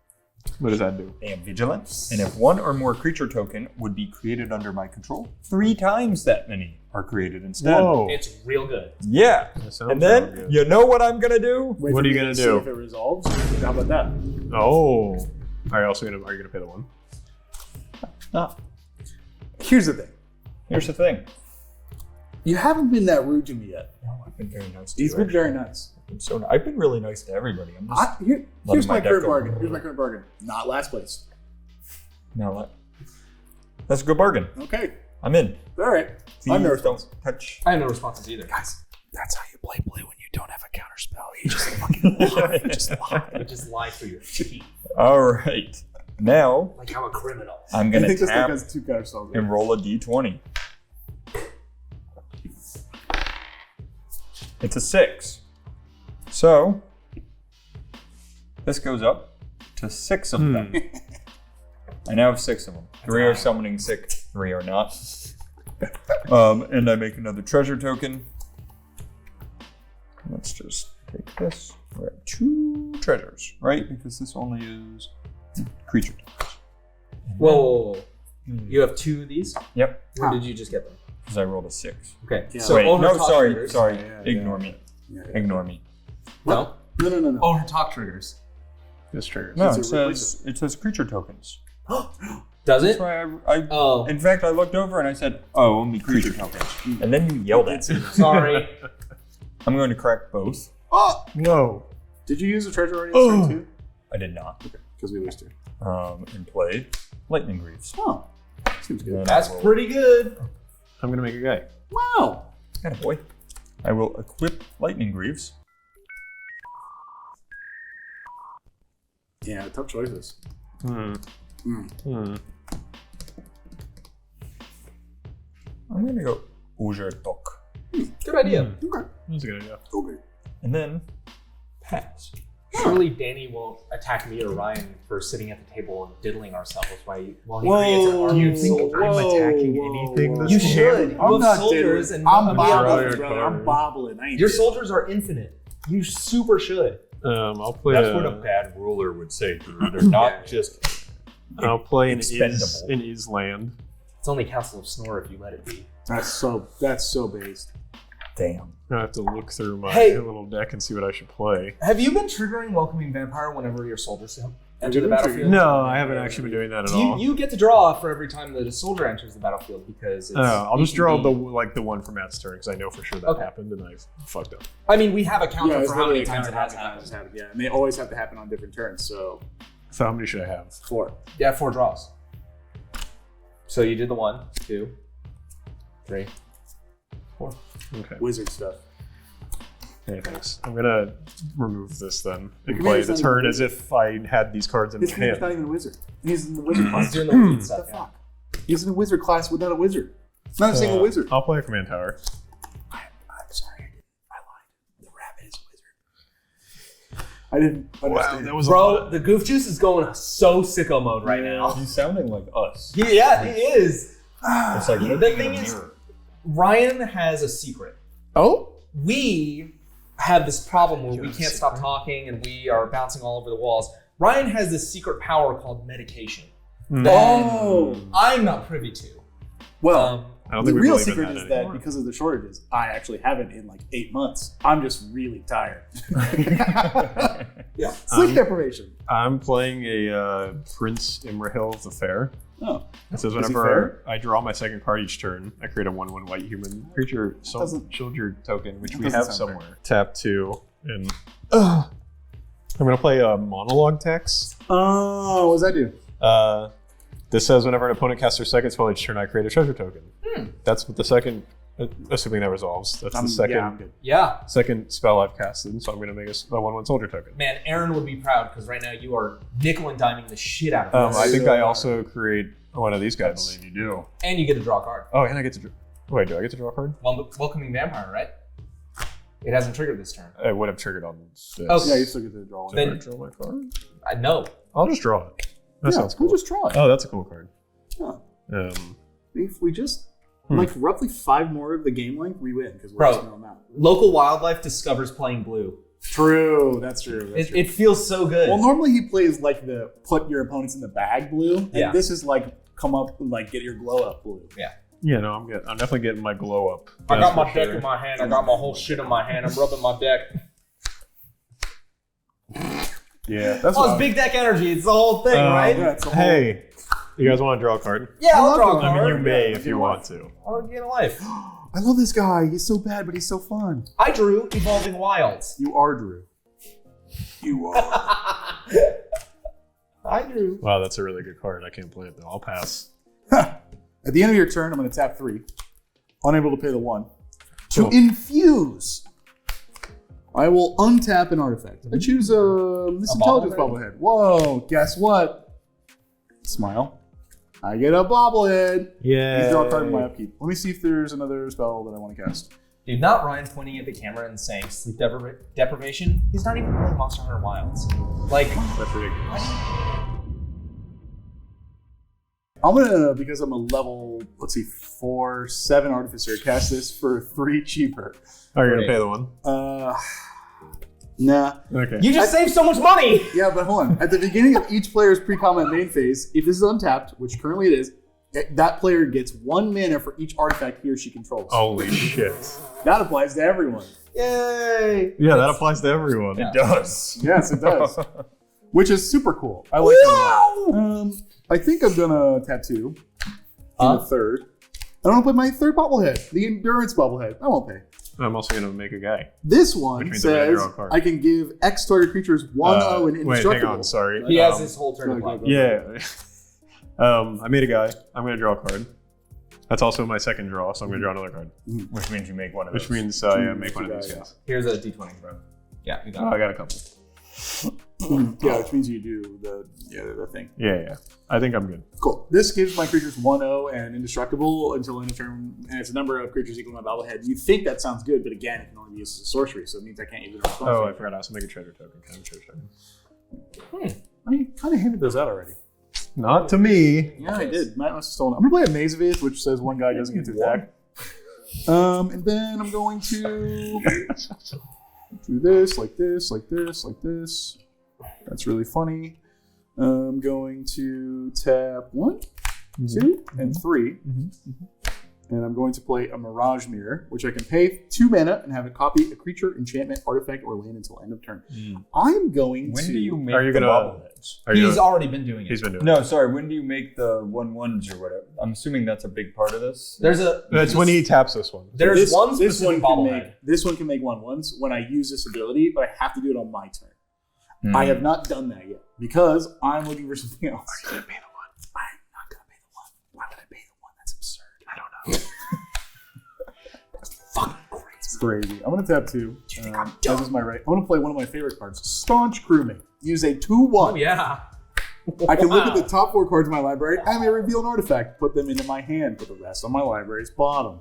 What does that do? I am vigilant, and if one or more creature token would be created under my control, 3 times that many are created instead. Whoa. It's real good. Yeah. That sounds And then, real good. you know what I'm going to do? Wait What for are you me gonna to do? See if it resolves. How about that? Oh. Are you gonna pay the 1? Ah, Here's the thing. here's the thing. You haven't been that rude to me yet. No, I've been very nice to He's you. been actually. very nice. I've been really nice to everybody. I'm just Here's my my deck current go. bargain. Here's my current bargain. Not last place. now what? That's a good bargain. Okay. I'm in. All right. Please I'm no don't response. touch. I have no responses either. Guys, that's how you play blue when you don't have a counter spell. You just fucking lie. You just lie. You just lie through your teeth, All right. Now like I'm a criminal. I'm I gonna think this deck tap has 2 counter spells. and roll a d20. It's a 6. So this goes up to 6 of them. I now have 6 of them. 3 are summoning sick, 3 are not. And I make another treasure token. Let's just take this. We're at 2 treasures, right? Because this only is creature tokens. Whoa. You have 2 of these? Yep, Where did you just get them? because I rolled a 6. Okay. Yeah. So Wait, own her no, talk sorry, triggers. sorry. Yeah, Ignore yeah. me. Yeah. Ignore me. No. No. Own her talk triggers. This triggers. No, It's it says creature tokens. Does That's it? why Oh. in fact, I looked over and I said, "Oh, only creature tokens." And then you yelled at me. Sorry. I'm going to crack both. Oh! Whoa. Did you use a treasure already? Oh. Too? I did not. Because we lose 2. And play lightning greaves. Oh. Seems good. Then That's I will- pretty good. I'm gonna make a guy. Wow. Attaboy. I will equip lightning greaves. Yeah, tough choices. Hmm. Mm. I'm going to go Ozhirtok. Good idea. Okay. That's a good idea. Okay. And then pass. Surely Danny won't attack me or Ryan for sitting at the table and diddling ourselves while he Whoa. creates an army of Do you think soldiers. I'm attacking anything whoa. this You game? should. You I'm have not soldiers diddling. and I'm a bobbling, Australia brother. card. I'm bobbling. I ain't Your diddling. soldiers are infinite. You super should. I'll play. That's what a bad ruler would say, dude. They're not just I'll play an expendable. is land. It's only Council of Snore if you let it be. That's so based. damn. I have to look through my Hey. little deck and see what I should play. Have you been triggering Welcoming Vampire whenever your soldiers enter the been battlefield? No, I haven't actually been doing that at all. You get to draw for every time that a soldier enters the battlefield because it's, I'll just it draw can be- the one from Matt's turn because I know for sure that Okay. happened and I fucked up. I mean, we have a counter it's for how many literally times it has counted, happened. it's happened. Yeah, and they always have to happen on different turns. So So how many should I have? 4. Yeah, 4 draws. So you did the 1, 2, 3, 4. Okay. Wizard stuff. Hey, thanks. I'm gonna remove this then and Your play commander's the not turn even as if I had these cards in my His commander's not hand. even a wizard. He's in the wizard He's class. doing the weird What stuff. the Yeah. fuck? He's in a wizard class without a wizard. Not a single wizard. I'll play a command tower. I'm sorry, I didn't. I lied. The rabbit is a wizard. I didn't understand. that was Bro, the goof juice is going so sicko mode right now. He's sounding like us. He is. It's like The looking thing in a is- mirror. Ryan has a secret. Oh? We have this problem where we can't stop talking and we are bouncing all over the walls. Ryan has this secret power called medication. Oh. I'm not privy to. Well, I don't The think we real believe in secret that is that anymore. because of the shortages, I actually haven't in like 8 months. I'm just really tired. Yeah. Sleep deprivation. I'm playing a Prince Imrahil of the Fair. Oh. It says he whenever I draw my second card each turn, I create a 1/1 white human creature soldier token, which we doesn't have sound somewhere. Tap 2, and I'm gonna play a monologue text. Oh, what does that do? This says whenever an opponent casts their second spell each turn, I create a treasure token. That's what the second, assuming that resolves. That's the second Yeah, I'm good. Yeah. second spell I've casted. So I'm gonna make a 1/1 soldier token. Man, Aaron would be proud because right now you are nickel and diming the shit out of this. I think I also create one of these guys. I believe you do. And you get to draw a card. Oh, and I get to draw. Wait, do I get to draw a card? Welcoming Vampire, right? It hasn't triggered this turn. It would have triggered on this. Okay. Yeah, you still get to draw one. Did I Then- draw my card? I know. I'll just draw it. That sounds cool. We'll just draw it. Oh, that's a cool card. Huh. Um, If we just like roughly 5 more of the game length, we win because we're Bro. just milling out. Local Wildlife discovers playing blue. True, that's true. That's true. It feels so good. Well, normally he plays like the put your opponents in the bag blue, and Yeah. this is like come up and like get your glow up blue. yeah, no, I'm good. I'm definitely getting my glow up. I got That's my for deck sure. in my hand. I got my whole shit in my hand. I'm rubbing my deck. Yeah, that's Oh, it's big deck energy. It's the whole thing, right? Yeah, it's a whole, Hey, you guys want to draw a card? Yeah, I'll draw a I mean, you card. may if you want to. I'll get a life. I love this guy. He's so bad, but he's so fun. I drew Evolving Wilds. You are Drew. You are. I drew. Wow, that's a really good card. I can't play it though. I'll pass. At the end of your turn, I'm going to tap 3. Unable to pay the 1. To Cool. infuse, I will untap an artifact. I choose this intelligence bobblehead? bobblehead. Whoa, guess what? Smile. I get a bobblehead. Yeah. You draw a card in my upkeep. Let me see if there's another spell that I want to cast. Dude, not Ryan pointing at the camera and saying sleep deprivation. He's not even playing Monster Hunter Wilds. Like, That's ridiculous. I'm gonna, because I'm a level, let's see, 4/7 artificer, cast this for 3 cheaper. Oh, you're gonna pay the one? Nah. Okay. you just saved so much money! Yeah, but hold on. At the beginning of each player's pre-combat main phase, if this is untapped, which currently it is, that player gets 1 mana for each artifact he or she controls. Holy shit. That applies to everyone. Yay! Yeah, that applies to everyone. Yeah. It does. Yes, it does. Which is super cool. I like that a lot. I think I'm gonna tattoo in the third. I want to play my third bobblehead, the endurance bobblehead. I won't pay. I'm also gonna make a guy. This one Which means I'm gonna says draw a card. I can give X target creatures 1/0 and Wait, indestructible. hang on. Sorry. He has his whole turn to go, play. go. Yeah. I made a guy. I'm gonna draw a card. That's also my second draw, so I'm gonna draw another card. Which means you make one of those. Which means I make one of these guys. Here's a d20, bro. Yeah, you Oh, got I it. got a couple. Yeah, which means you do the thing. Yeah. I think I'm good. Cool. This gives my creatures 1/0 and indestructible until end of turn, and it's a number of creatures equal to my bobblehead. You think that sounds good, but again, it can only be used as a sorcery, so it means I can't use it in response. Oh, I forgot. I also make a treasure token. Can I have a treasure token? I kind of handed those out already. Not to me. Yeah, I did. Matt must have stolen. I'm gonna play a Maze of Ith, which says one guy doesn't get to attack. And then I'm going to do this, like this, like this, like this. That's really funny. I'm going to tap 1, 2, and 3. And I'm going to play a Mirage Mirror, which I can pay 2 mana and have it copy a creature, enchantment, artifact, or land until end of turn. I'm going When to. do you make Are you the gonna- bobbleheads? He's already been doing it. He's been doing it. No, sorry. When do you make the 1/1s or whatever? I'm assuming that's a big part of this. There's a. That's when he taps this one. There's one this specific one can bobblehead. make this one can make 1/1s when I use this ability, but I have to do it on my turn. I have not done that yet because I'm looking for something else. Are you gonna pay the 1? I'm not gonna pay the 1. Why would I pay the 1? That's absurd. I don't know. That's fucking crazy. It's crazy. I'm gonna tap 2. That is my right. I'm gonna play one of my favorite cards, Staunch Crewmate. Use a 2/1. Oh, yeah. I can look at Wow. the top 4 cards in my library. I may reveal an artifact, put them into my hand, put the rest on my library's bottom.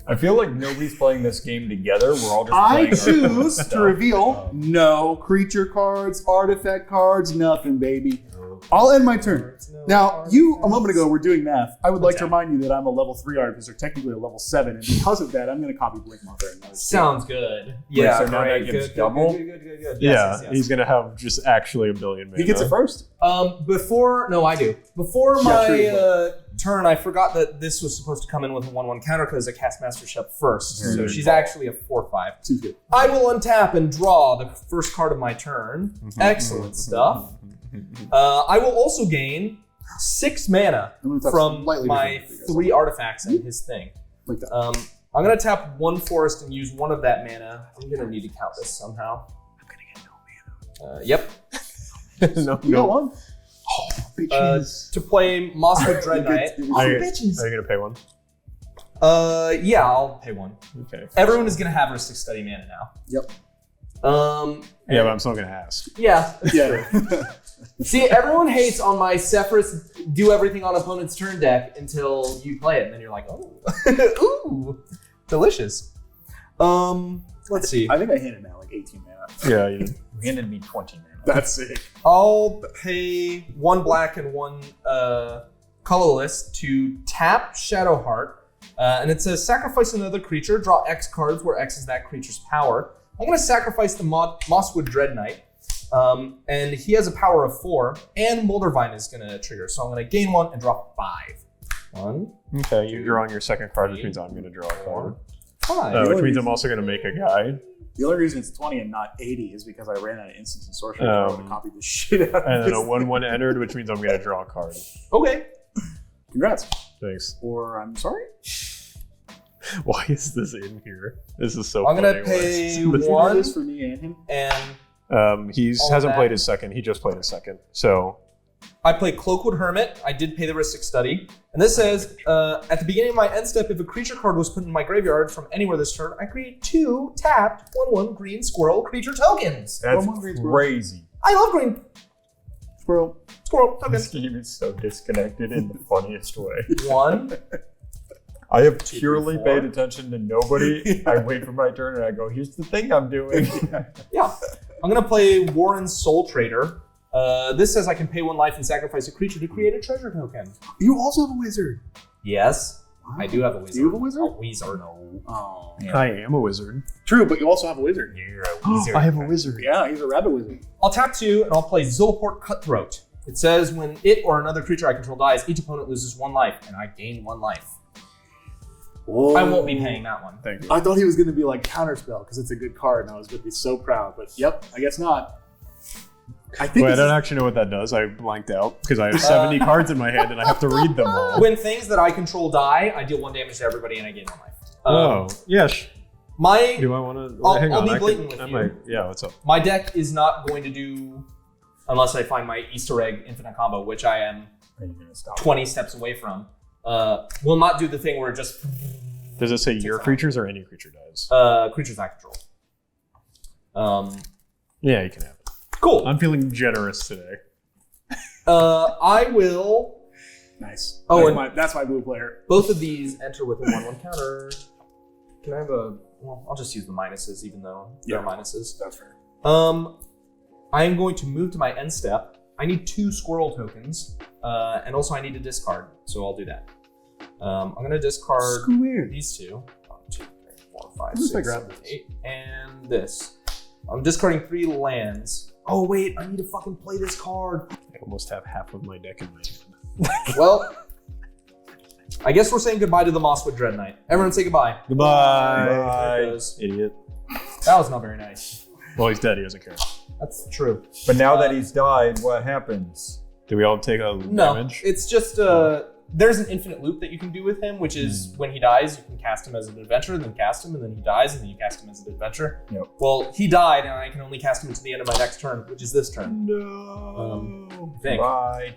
I feel like nobody's playing this game together. We're all just I playing our choose stuff. to reveal no creature cards, artifact cards, nothing, baby. I'll end my turn. Now, you, a moment ago, were doing math. I would like to remind you that I'm a level 3 artificer, technically a level 7, and because of that, I'm going to copy Blink Mother. Sounds good. Wait, Yeah, so now great. that gives Good, double? good. Yeah, Yes. he's gonna have just actually a billion mana. He gets it first. Before, no, I do. Before Yeah, my sure you turn, I forgot that this was supposed to come in with a 1/1 counter because I cast Master Chef first. Very So good. she's actually a 4/5. Too good. I will untap and draw the first card of my turn. Excellent stuff. I will also gain 6 mana I'm gonna tap from slightly my different for you guys. 3 artifacts and his thing. Like that. I'm going to tap 1 forest and use 1 of that mana. I'm going to need to count this somehow. I'm gonna get no mana. Yep. No, You got no. one? Oh, bitches. To play Mosswood Dread Knight. Are you, bitches. are you gonna pay one? Yeah, I'll pay 1. Okay. Everyone is going to have Ristic Study mana now. Yep. Yeah, but I'm still gonna ask. Yeah. Yeah. See, everyone hates on my Sephiroth do everything on opponent's turn deck until you play it, and then you're like, oh, ooh, delicious. Let's see. I think I handed now like 18 mana. Yeah, you did. You handed me 20 mana. That's sick. I'll pay 1 black and 1 colorless to tap Shadowheart, and it says sacrifice another creature, draw X cards where X is that creature's power. I'm going to sacrifice the Mosswood Dread Knight, and he has a power of 4, and Moldervine is going to trigger, so I'm going to gain 1 and draw 5. 1, Okay, you're drawing your second card, which three, means I'm gonna draw a card. 5. Which means I'm also gonna make a guide. The only reason it's 20 and not 80 is because I ran out of instants and sorcery. I would have copied the shit out of And then this a 1/1 entered, which means I'm gonna draw a card. Okay. Congrats. Thanks. Or I'm sorry? Why is this in here? This is so I'm funny. going to pay Did you do 1 this for me and him? and He all hasn't that. played his second. He just played his second. So I play Cloakwood Hermit. I did pay the Ristic Study. And this says, at the beginning of my end step, if a creature card was put in my graveyard from anywhere this turn, I create 2 tapped 1/1 green squirrel creature tokens. That's One green squirrel. crazy. I love green Squirrel. squirrel This tokens. game is so disconnected in the funniest way. 1. I have 2, 3, purely 4. paid attention to nobody. I wait for my turn and I go, here's the thing I'm doing. Yeah. I'm going to play Warren's Soul Trader. This says I can pay 1 life and sacrifice a creature to create a treasure token. You also have a wizard. Yes, I do have a wizard. Do you have a wizard? A wizard, no. Oh. Yeah. I am a wizard. True, but you also have a wizard. You're a wizard. I have a wizard. Yeah, he's a rabbit wizard. I'll tap 2 and I'll play Zillport Cutthroat. It says when it or another creature I control dies, each opponent loses 1 life and I gain 1 life. Whoa. I won't be paying that one. Thank you. I thought he was going to be like counterspell because it's a good card and I was going to be so proud. But yep, I guess not. I think Wait, I this don't is- actually know what that does. I blanked out because I have 70 cards in my hand and I have to read them all. When things that I control die, I deal 1 damage to everybody and I gain 1 life. Oh, yes. My Do I want to? I'll- Hang I'll on. be I blatant can, with I you. might. Yeah. What's up? my deck is not going to do, unless I find my Easter egg infinite combo, which I am Are you going to stop? 20 steps away from, will not do the thing where it just Does it say your creatures or any creature dies? creatures I control. Yeah, you can have it. Cool. I'm feeling generous today. I will. Nice. Oh, That's my blue player. Both of these enter with a 1/1 counter. Can I have a? Well, I'll just use the minuses, even though they're minuses. That's fair. I am going to move to my end step. I need 2 squirrel tokens, and also I need to discard, so I'll do that. I'm going to discard Square. these 2. 1, 2, 3, 4, 5, Who's 6, I grab 7, 8, and this. I'm discarding 3 lands. Oh wait, I need to fucking play this card. I almost have half of my deck in my hand. Well, I guess we're saying goodbye to the Mosswood Dread Knight. Everyone say goodbye. Goodbye. There it goes. Idiot. That was not very nice. Well, he's dead. He doesn't care. That's true. But now that he's died, what happens? Do we all take a No, damage? it's just there's an infinite loop that you can do with him, which is when he dies, you can cast him as an adventurer, then cast him, and then he dies, and then you cast him as an adventurer. Yep. Well, he died, and I can only cast him until the end of my next turn, which is this turn. No. I think. Bye.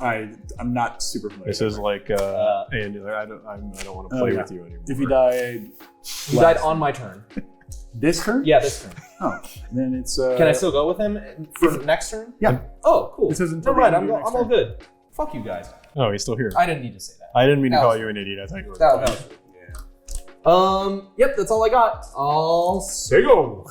I'm not super familiar. This is like, and I don't want to play yeah. with you anymore. If you died He died on my turn. this turn? Yeah, this turn. Oh, then it's. Can I still go with him for next turn? Yeah. Oh, cool. It says until Never mind, the end of your I'm next all turn. good. Fuck you guys. Oh, he's still here. I didn't need to say that. I didn't mean to That call was- you an idiot. I thought you were. That was Yep, that's all I got. I'll say go.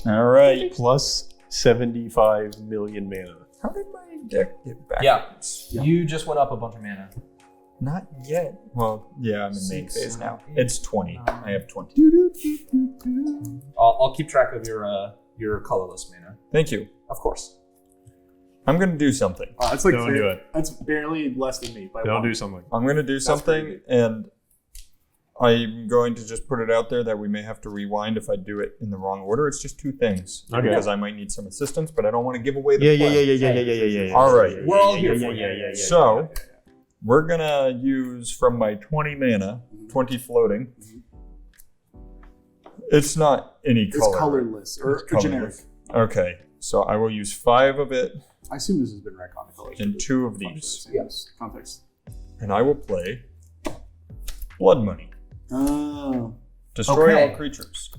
All right. Plus 75 million mana. How did my deck get back? Yeah. Yeah. You just went up a bunch of mana. Not yet. Well, yeah, I'm in main 6, phase now. 7, It's 20. I have 20. I'll keep track of your colorless mana. Thank you. Of course. I'm going to do something. That's like Don't do it. That's barely less than me. By Don't one. do something. I'm going to do something, pretty and I'm going to just put it out there that we may have to rewind if I do it in the wrong order. It's just 2 things. Okay. Because I might need some assistance, but I don't want to give away the Yeah. play. All right. We're all here for you. So, we're going to use from my 20 mana, 20 floating. It's not any It's color. colorless or It's generic. colorless. Okay, so I will use 5 of it I assume this has been retconned to colors. and 2 of these. Yes. Context. And I will play Blood Money. Oh. Destroy Okay. all creatures.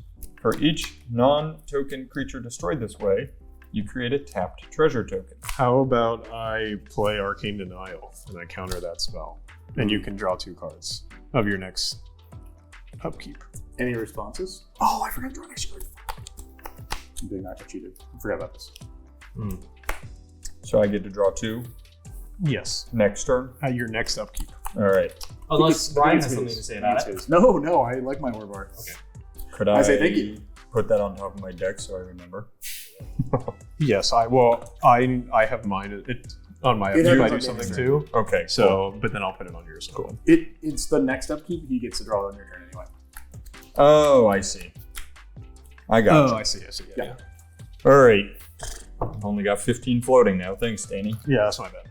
For each non-token creature destroyed this way, you create a tapped treasure token. How about I play Arcane Denial and I counter that spell, and you can draw 2 cards of your next upkeep. Any responses? Oh, I forgot to draw next card. I'm doing that. I cheated. I forgot about this. So I get to draw 2 Yes, next turn. at your next upkeep. All right. Unless I Ryan think has it's something his. to say I about think it. it's his. No, I like my Orvar. Okay. Could I say thank you. put that on top of my deck so I remember? Yes, I have mine. It on my It upkeep. I happens do on something damage too. Okay, So, but then I'll put it on yours. Cool. It's the next upkeep. He gets to draw on your turn anyway. Oh, I see. I got you. I see. Yeah. All right. I've only got 15 floating now. Thanks, Danny. Yeah, that's my bad.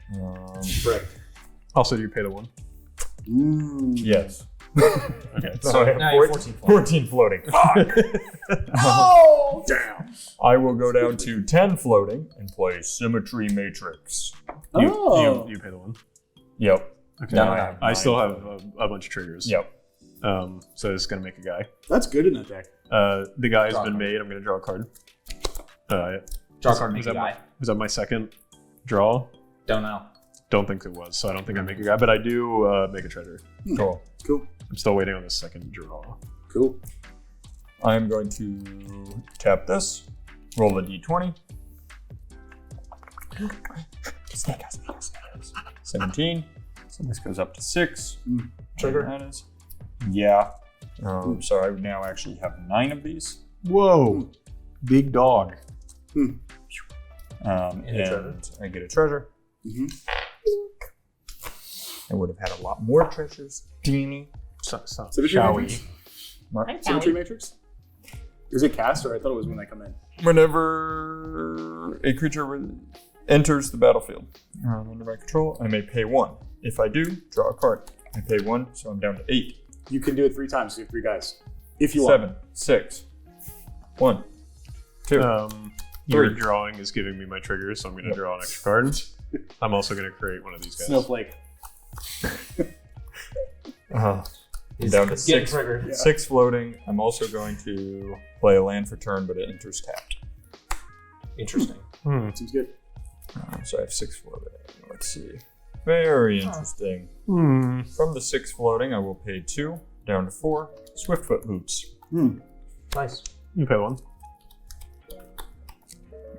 Brick. Also, do you pay the 1? Yes. Okay. So I have Now you're 14 floating. Fuck! Oh! Damn. I will go down to 10 floating and play Symmetry Matrix. You pay the 1. Yep. Okay. No, Now no, have I 9 still have floating. a bunch of triggers. Yep. So it's gonna make a guy. That's good in that deck. The guy has Draw a been card. made. I'm gonna draw a card. Draw a card, make was a that guy. Was that my second draw? Don't know. Don't think it was. So I don't think I make a guy, but I do make a treasure. Cool. Cool. I'm still waiting on the second draw. Cool. I am going to tap this, roll a d20. 17. So this goes up to 6. Trigger. That is. Yeah. So I now actually have 9 of these. Whoa, big dog. And treasure. I get a treasure. I would have had a lot more treasures. Danny. Symmetry Shall we? Matrix? Symmetry Matrix? Is it cast or I thought it was when they come in? Whenever a creature enters the battlefield under my control, I may pay 1. If I do, draw a card. I pay 1, so I'm down to 8. You can do it 3 times. So you have 3 guys. If you want. 7, 6, 1, 2. Your 3. drawing is giving me my triggers, so I'm going to draw an extra card. I'm also going to create one of these guys. Snowflake. I'm He's down to getting 6. triggered. 6 floating. I'm also going to play a land for turn, but it enters tapped. Interesting. Seems good. So I have 6 floating. Let's see. Very interesting. From the 6 floating, I will pay 2, down to 4. Swiftfoot boots. Nice. You pay 1.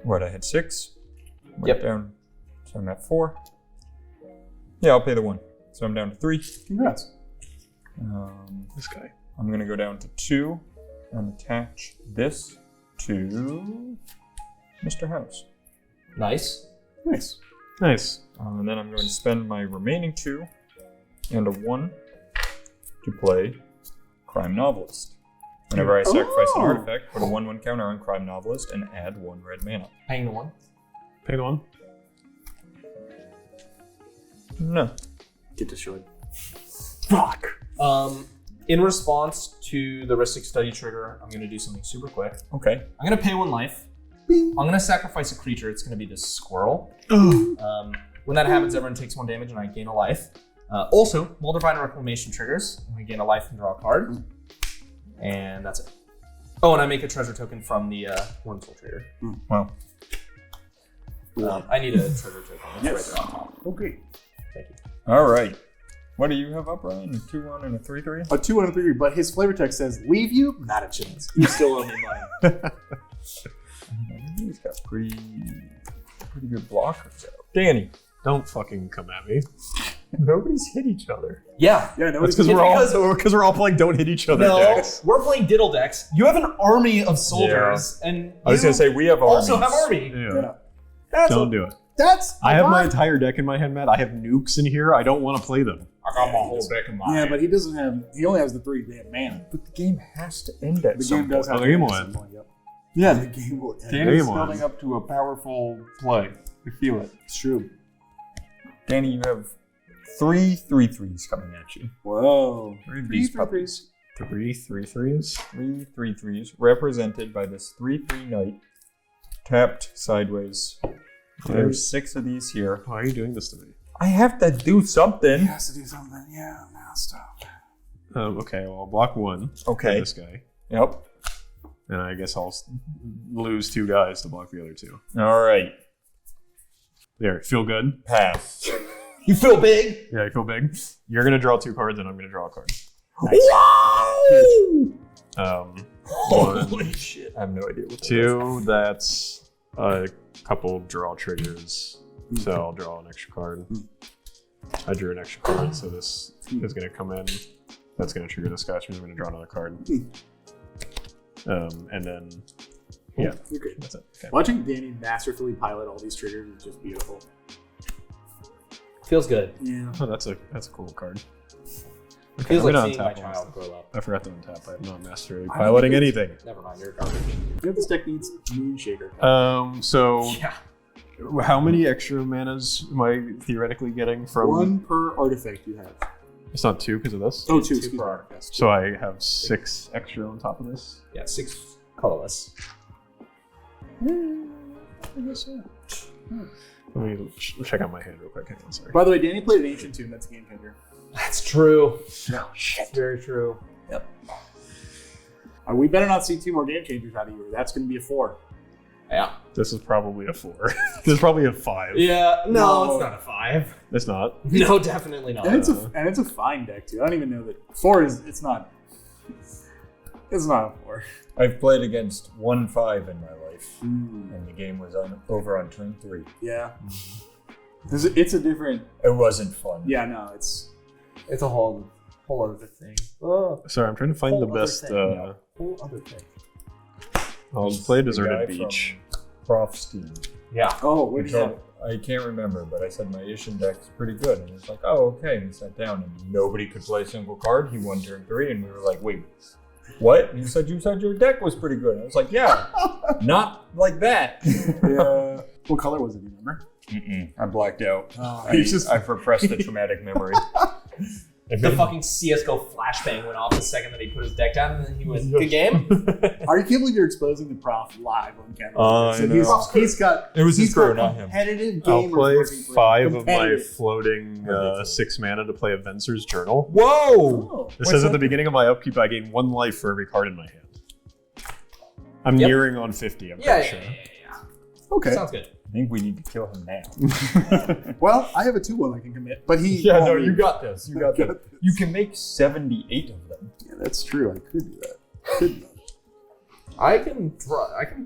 What, I had 6? Went Yep. down. So I'm at 4. Yeah, I'll pay the 1. So I'm down to 3. Congrats. This guy. I'm going to go down to 2 and attach this to Mr. House. Nice. Nice. Nice. And then I'm going to spend my remaining 2 and a 1 to play Crime Novelist. Whenever I sacrifice an artifact, put a 1/1 counter on Crime Novelist and add 1 red mana. Paying the 1. Pay the 1. No. Get destroyed. Fuck. In response to the Ristic Study trigger, I'm going to do something super quick. Okay. I'm going to pay 1 life. I'm going to sacrifice a creature. It's going to be this squirrel. When that happens, everyone takes 1 damage and I gain a life. Also, Moldavine Reclamation triggers. I'm going to gain a life and draw a card. And that's it. Oh, and I make a treasure token from the Wormsoul Trader. Well. I need a treasure token. It's Yes. right there on top. Okay. Thank you. All right. What do you have up, Ryan? A 2/1 and a 3/3? A 2 and a 3, but his flavor text says, leave you? Not a chance. You still owe me money. He's got pretty good blockers out. Danny. Don't fucking come at me. Nobody's hit each other. Yeah. Yeah, no, That's it's because we're all playing don't hit each other No, decks. we're playing diddle decks. You have an army of soldiers, and I was you going to say, we have also armies. have army. Yeah. Yeah. That's Don't do it. I have my entire deck in my hand, Matt. I have nukes in here. I don't want to play them. I got my whole deck in my Yeah, but he doesn't have. He only has the 3 damn mana. But the game has to end at The some game does point. have the game to will at some end. point, yep. Yeah, the game will end. Danny's Game on. building up to a powerful play. I feel it. It's true. Danny, you have 3 3/3s coming at you. Whoa. Read these puppies. 3 3/3s. 3 3/3s represented by this 3/3 knight tapped sideways. There's 6 of these here. Why are you doing this to me? I have to do He something. has to do something. Yeah, now stop. Okay, well, I'll block 1. Okay. This guy. Yep. And I guess I'll lose 2 guys to block the other 2. All right. There, feel good? Pass. You feel big? Yeah, I feel big. You're going to draw 2 cards, and I'm going to draw a card. Wow! 1, Holy shit! I have no idea what that is. 2, that's a couple draw triggers. So I'll draw an extra card. I drew an extra card, so this is going to come in. That's going to trigger this guy, so I'm going to draw another card. And then, yeah, You're good. that's it. Okay. Watching Danny masterfully pilot all these triggers is just beautiful. Feels good. Yeah. Oh, that's a cool card. Feels I'm like gonna seeing my untap child grow up. I forgot to untap. I'm not masterly I piloting think anything. Never mind, you're garbage. I think this deck needs Moonshaker. So Yeah. how many extra manas am I theoretically getting from? 1 per artifact you have. It's not 2 because of this. Oh, 2, Two excuse me. per artifact. So I have 6 extra on top of this. Yeah, 6 colorless. I guess so. Let me check out my hand real quick. Hang on, sorry. By the way, Danny played an Ancient Tomb. That's a game changer. That's true. No shit. Very true. Yep. We better not see 2 more game changers out of you. That's going to be a 4. Yeah. This is probably a 4. This is probably a 5. Yeah. No, No. it's not a 5. It's not. No, definitely not. And it's a fine deck too. I don't even know that 4 is. It's not. It's not a 4. I've played against 1/5 in my life, Mm, and the game was over on turn 3. yeah. It's a different. It wasn't fun. Yeah, no, it's. It's a whole other thing. Oh, Sorry, I'm trying to find Whole the other best. thing, whole other thing. I'll play The Deserted guy Beach. from Prof Steam. Yeah. Oh, what is that? I can't remember, but I said my Ishin deck's pretty good. And he's like, oh, okay. And he sat down and nobody could play a single card. He won turn 3, and we were like, wait, what? And he said, you said your deck was pretty good. And I was like, yeah, not like that. Yeah. What color was it? Do you remember? I blacked out. Oh, I've repressed the traumatic memory. The fucking CSGO flashbang went off the second that he put his deck down, and then he went, good game? I can't believe you're exposing the prof live on camera. I know. He's got. It was his he's got crew, not him. competitive I'll gamers play working for 5 him. of my Competitive. floating 6 mana to play Adventure's Journal. Whoa! Oh. It says at the beginning of my upkeep, I gain 1 life for every card in my hand. I'm Yep. nearing on 50, I'm Yeah, pretty yeah, sure. yeah. Okay. Sounds good. I think we need to kill him now. Well, I have a 2/1 I can commit, but he. Yeah, no, won't you leave. got this. You got I got this. this. You can make 78 of them. Yeah, that's true. I could do that. Could do that. I can try. I can.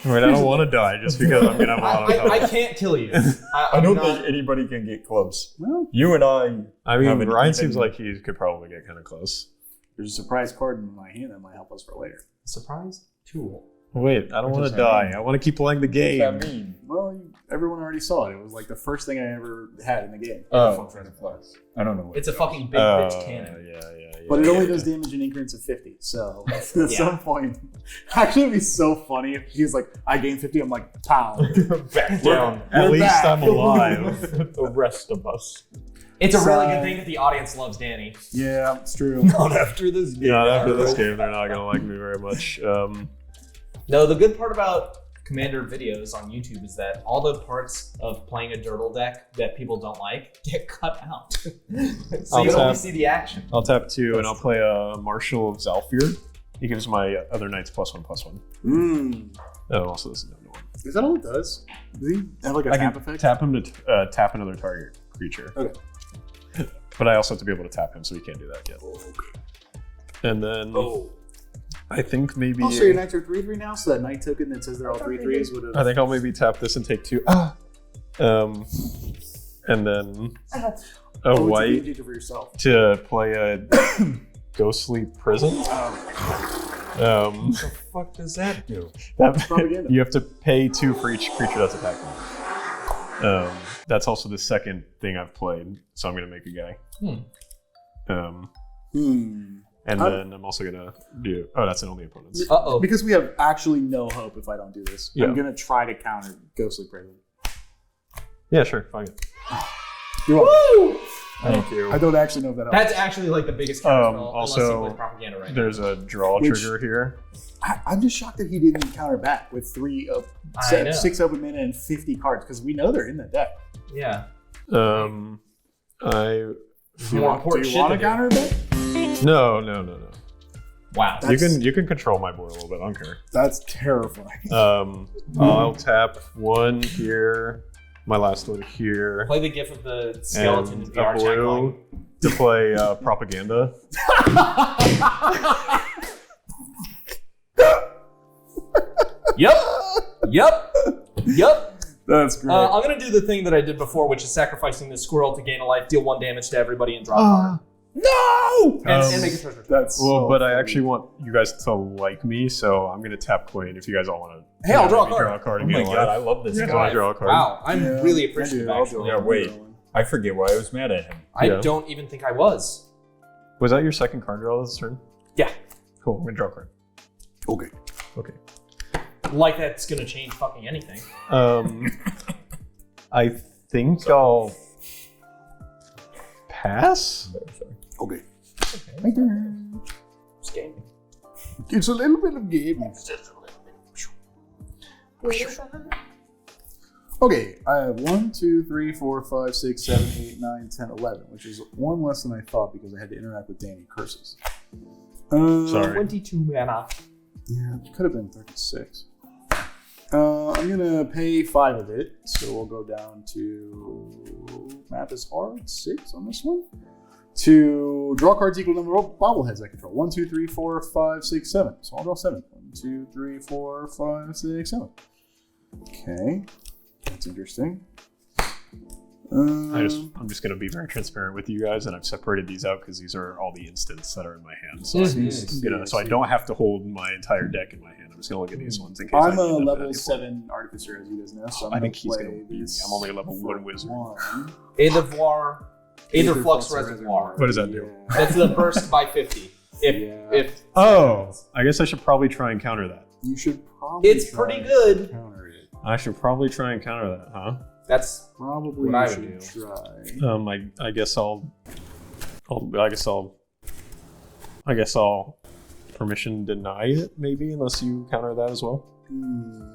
Right, I don't want to die just because I'm going to have a lot of I time. can't kill you. I I'm don't not- think anybody can get close. Well, You and I. I mean, haven't Ryan even- seems like he could probably get kind of close. there's a surprise card in my hand that might help us for later. Surprise tool. Wait, I don't What want does to that die. mean? I want to keep playing the What does game. that mean? Well, everyone already saw it. It was like the first thing I ever had in the game. Oh, reflex. I don't know what It's a it fucking big Oh, bitch cannon. yeah. But it only does damage in increments of 50. So at Yeah. some point, actually, it'd be so funny if he's like, I gain 50. I'm like, pow. does. Back down. At We're least back. I'm alive. The rest of us. It's a really good Sigh. thing that the audience loves Danny. Yeah, it's true. Not after this game. Yeah, after this game, they're not going to like me very much. No, the good part about Commander videos on YouTube is that all the parts of playing a Dirtle deck that people don't like get cut out. So I'll you only tap- see the action. I'll tap 2 and I'll play a Marshal of Zalfir. He gives my other knights +1/+1. Oh, also this is another one. Is that all it does? Does he have like a I tap can effect? tap him to tap another target creature. Okay. But I also have to be able to tap him, so he can't do that yet. And then I think maybe Also, your knights are 3/3 now, so that knight token that says they're all 3/3s would have. I think I'll maybe tap this and take 2. And then a white for yourself. to play a Ghostly Prison. Um, What the fuck does that do? Propaganda. you have to pay 2 for each creature that's attacking. That's also the second thing I've played, so I'm gonna make a guy. And then I'm also gonna do. Oh, that's an only opponents. Because we have actually no hope if I don't do this. Yeah. I'm gonna try to counter Ghostly Prelude. Yeah, sure, fine. You're welcome. Thank you. I don't actually know if that helps. That's actually like the biggest counter spell, unless you also, play propaganda right there's a draw trigger here. I'm just shocked that he didn't counter back with 6 open mana and 50 cards because we know they're in the deck. now. Yeah. I More important Do you shit want to to counter back? no. Wow. You can control my board a little bit. I don't care. That's terrifying. I'll tap 1 here, my last one here, Play the gif of the skeleton and in VR a chat blue going, to play propaganda. Yep. That's great. I'm gonna do the thing that I did before, which is sacrificing this squirrel to gain a life, deal 1 damage to everybody, and draw a card. No! And make a treasure. That's Well, so but I funny. actually want you guys to like me, so I'm gonna tap Queen if you guys all want to. Hey, I'll draw a Draw a card. card Oh and my get a god, I life. love this So I guy. draw a card. Wow, I'm Yeah, really I do. appreciative, I'll actually. do Yeah, it. wait. I forget why I was mad at him. I Yeah. don't even think I was. Was that your second card draw this turn? Yeah. Cool. I'm gonna draw a card. Okay. Okay. Like that's gonna change fucking anything. I think I'll pass. Okay. My turn. It's gaming. It's a little bit of gaming. Okay, I have 1, 2, 3, 4, 5, 6, 7, 8, 9, 10, 11, which is 1 less than I thought because I had to interact with Danny Curses. Sorry. 22 mana. Yeah, it could have been 36. I'm gonna pay 5 of it, so we'll go down to math is hard 6 on this one. To draw cards equal to the number of bobbleheads I control. 1, 2, 3, 4, 5, 6, 7. So I'll draw 7. 1, 2, 3, 4, 5, 6, 7. Okay, that's interesting. I'm just gonna be very transparent with you guys, and I've separated these out because these are all the instants that are in my hand. So so I don't have to hold my entire deck in my hand. I'm just gonna look at these ones in case. I'm I a need them at level any 7 artificer, as you guys know. So I think he's play gonna beat me. this I'm only a level for 1 wizard. 1. Aether Flux Reservoir. What does that do? Yeah. That's the burst by 50. If Oh, I guess I should probably try and counter that. You should probably. it's try pretty to good. Counter it. I should probably try and counter that, huh? That's Probably What I you would should do. try. I guess I'll permission deny it, maybe, unless you counter that as well.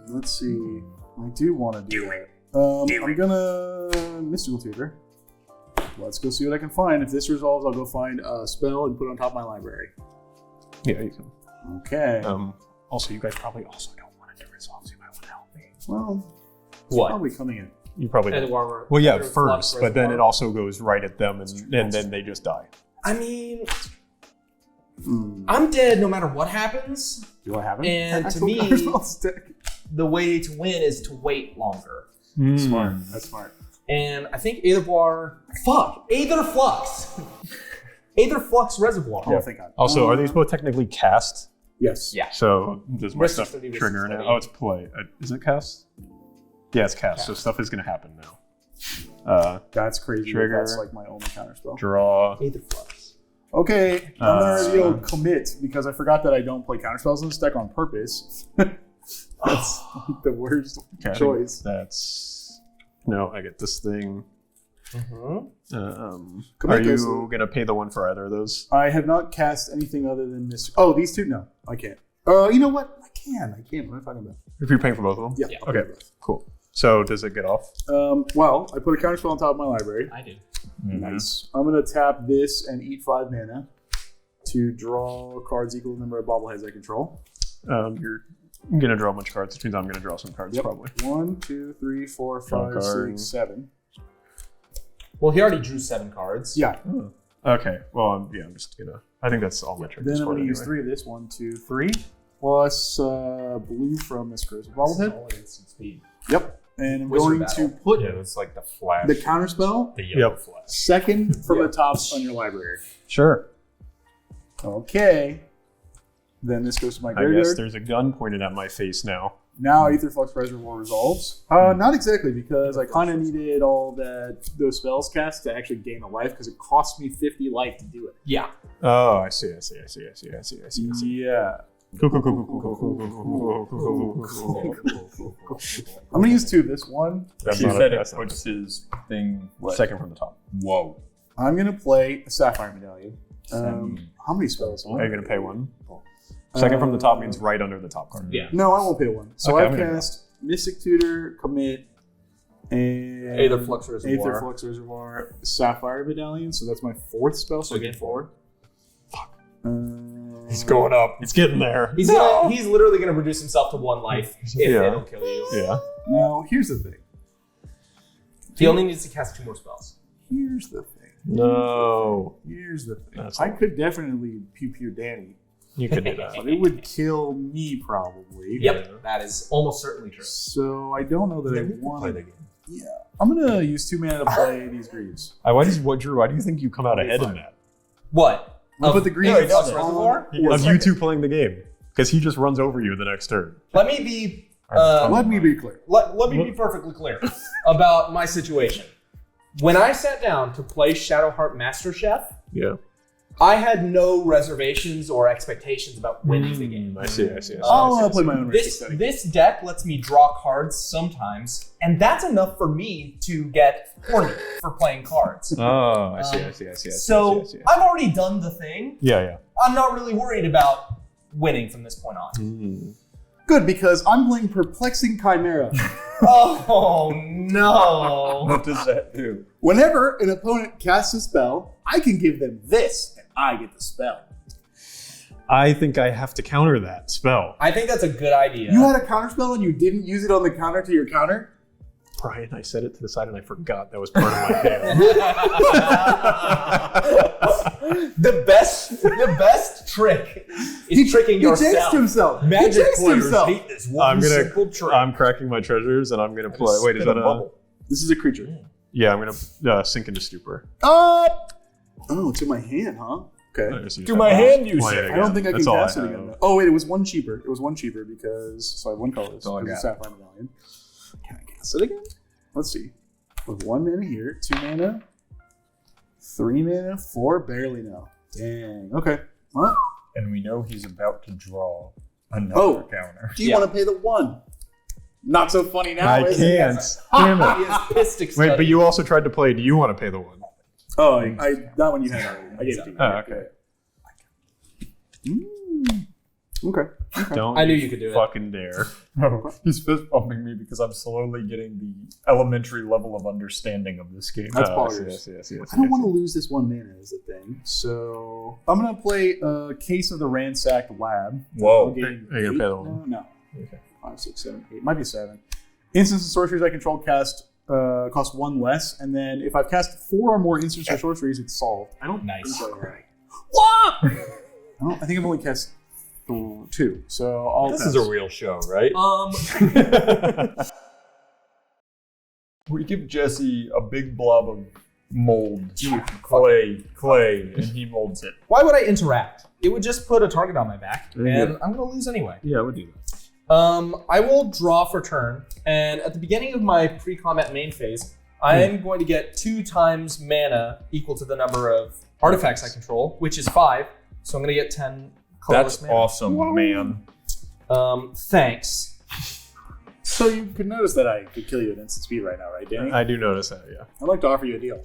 Let's see. I do want to do that. I'm gonna Mystical Tutor. Let's go see what I can find. If this resolves, I'll go find a spell and put it on top of my library. Yeah, you can. Okay. Also, you guys probably also don't want it to resolve, so you might want to help me. Well, it's What? probably coming in. You probably don't. Aether Well, yeah, Flux first, but then it Reservoir. also goes right at them, and then they just die. I mean, I'm dead no matter what happens. Do I have it? And to Actual me- counterspell stick. The way to win is to wait longer. Smart. That's smart. And I think Aether Flux. Aether Flux Reservoir. I'll think on it. Also, are these both technically cast? Yes. Yeah. So does my Risk stuff 30, risk trigger now? 30. Oh, it's play. Is it cast? Yeah, it's cast. So stuff is going to happen now. That's crazy. Trigger. That's like my only counterspell. Draw. Aether Flux. Okay, I'm gonna reveal commit because I forgot that I don't play counterspells in this deck on purpose. That's like the worst Okay, I think choice. That's no. I get this thing. Commit Are this. you going to pay the one for either of those? I have not cast anything other than Mystic. Oh, these two? No, I can't. You know what? I can. What am I talking about? If you're paying for both of them? Yeah. Okay, cool. So does it get off? Well, I put a counterspell on top of my library. I do. Nice. I'm gonna tap this and eat 5 mana to draw cards equal to the number of bobbleheads I control. You're going to draw a bunch of cards, which means I'm going to draw some cards probably. 1, 2, 3, 4, Draw 5, card. 6, 7. Well, he already drew 7 cards. Yeah. Okay. Well, I'm just going to... I think that's all my triggers Then I'm for gonna it use anyway. 3 of this. 1, 2, 3. Plus blue from this Curse Bobblehead. All at instant speed. Yep. And I'm Wizard going battle. to put Yeah, it's like the flash. the counterspell The yellow Yep. flash. second from the top on your library. Sure. Okay. Then this goes to my I graveyard. guess there's a gun pointed at my face now. Now Aetherflux Reservoir resolves. Not exactly, because I kind of needed all those spells cast to actually gain a life, because it cost me 50 life to do it. Yeah. Oh, I see. Yeah. Cool. I'm gonna use 2 of this one. That's You not said a, it that's not puts his thing. a What? second from the top. Whoa. I'm gonna play a Sapphire Medallion. How many spells? Are you going to pay 1? Second from the top means right under the top card. Yeah. No, I won't pay 1. So Okay, I've I'm gonna cast Mystic Tutor, Commit, and Aetherflux Reservoir. Aetherflux Reservoir, Sapphire Medallion. So that's my 4th spell. So I Okay. get 4. He's going up. It's getting there. He's literally gonna reduce himself to 1 life if Yeah. it'll kill you. Yeah. Now here's the thing. He only needs to cast 2 more spells. Here's the thing. No. Here's the thing. That's I could definitely pew Danny, You could do that. but it would kill me probably. Yep, that is almost certainly true. So I don't know that Then I we can want play to. the game. Yeah, I'm gonna use 2 mana to play these Greaves. Drew, why do you think you come out ahead in that? What? I'll put the Greaves Aetherflux on. Reservoir? Of you two playing the game. Because he just runs over you the next turn. Let me be. Let me be clear. Let me be perfectly clear about my situation. When I sat down to play Shadowheart Master Chef, Yeah. I had no reservations or expectations about winning the game. I see. I'll play my own This Ristic Study. this deck lets me draw cards sometimes, and that's enough for me to get horny for playing cards. Oh, I see. So I've already done the thing. Yeah. I'm not really worried about winning from this point on. Good, because I'm playing Perplexing Chimera. Oh no! What does that do? Whenever an opponent casts a spell, I can give them this, and I get the spell. I think I have to counter that spell. I think that's a good idea. You had a counter spell and you didn't use it on the counter to your counter? Brian, I set it to the side and I forgot that was part of my hand. the best trick is tricking He yourself. jinxed himself. Magic he jinxed players himself. hate this one simple trick. I'm cracking my treasures and I'm gonna play. Wait, is that a bubble? This is a creature. Yeah, I'm gonna sink into stupor. Oh, it's in my hand, huh? Okay. To my hand, you Play it say. again. I don't think I can That's all cast it have. again. Oh, wait, it was 1 cheaper. It was 1 cheaper because, so I have 1 color. That's all I got. Sapphire Medallion. Can I cast it again? Let's see. With 1 mana here, 2 mana, 3 mana, 4, barely no. Dang. Okay. What? And we know he's about to draw another counter. Do you want to pay the 1? Not so funny now, I is it? can't. Damn He it. is Mystic Wait, Study. but you also tried to play. Do you want to pay the 1? Oh, that one you had already. I gave it to you. Oh, okay. Okay. Don't. I knew you could do it. Fucking dare. No, he's fist bumping me because I'm slowly getting the elementary level of understanding of this game. That's I poggers. see. I don't want to lose this 1 mana is the thing. So I'm going to play Case of the Ransacked Lab. Whoa. I'll gain Are you gonna 8? pay the 1? No. Okay. 5, 6, 7, 8. Might be 7. Instants and sorceries I control cost 1 less, and then if I've cast 4 or more instants or sorceries, it's solved. I don't Nice. think I have. I think I've only cast 2, so I'll This pass. is a real show, right? We give Jesse a big blob of mold, clay, and he molds it. Why would I interact? It would just put a target on my back, and I'm going to lose anyway. Yeah, I would do that. I will draw for turn, and at the beginning of my pre-combat main phase, I am going to get 2 times mana equal to the number of artifacts I control, which is 5. So I'm going to get 10 colorless That's mana. awesome, man. Thanks. So you can notice that I could kill you at instant speed right now, right, Danny? I do notice that, yeah. I'd like to offer you a deal.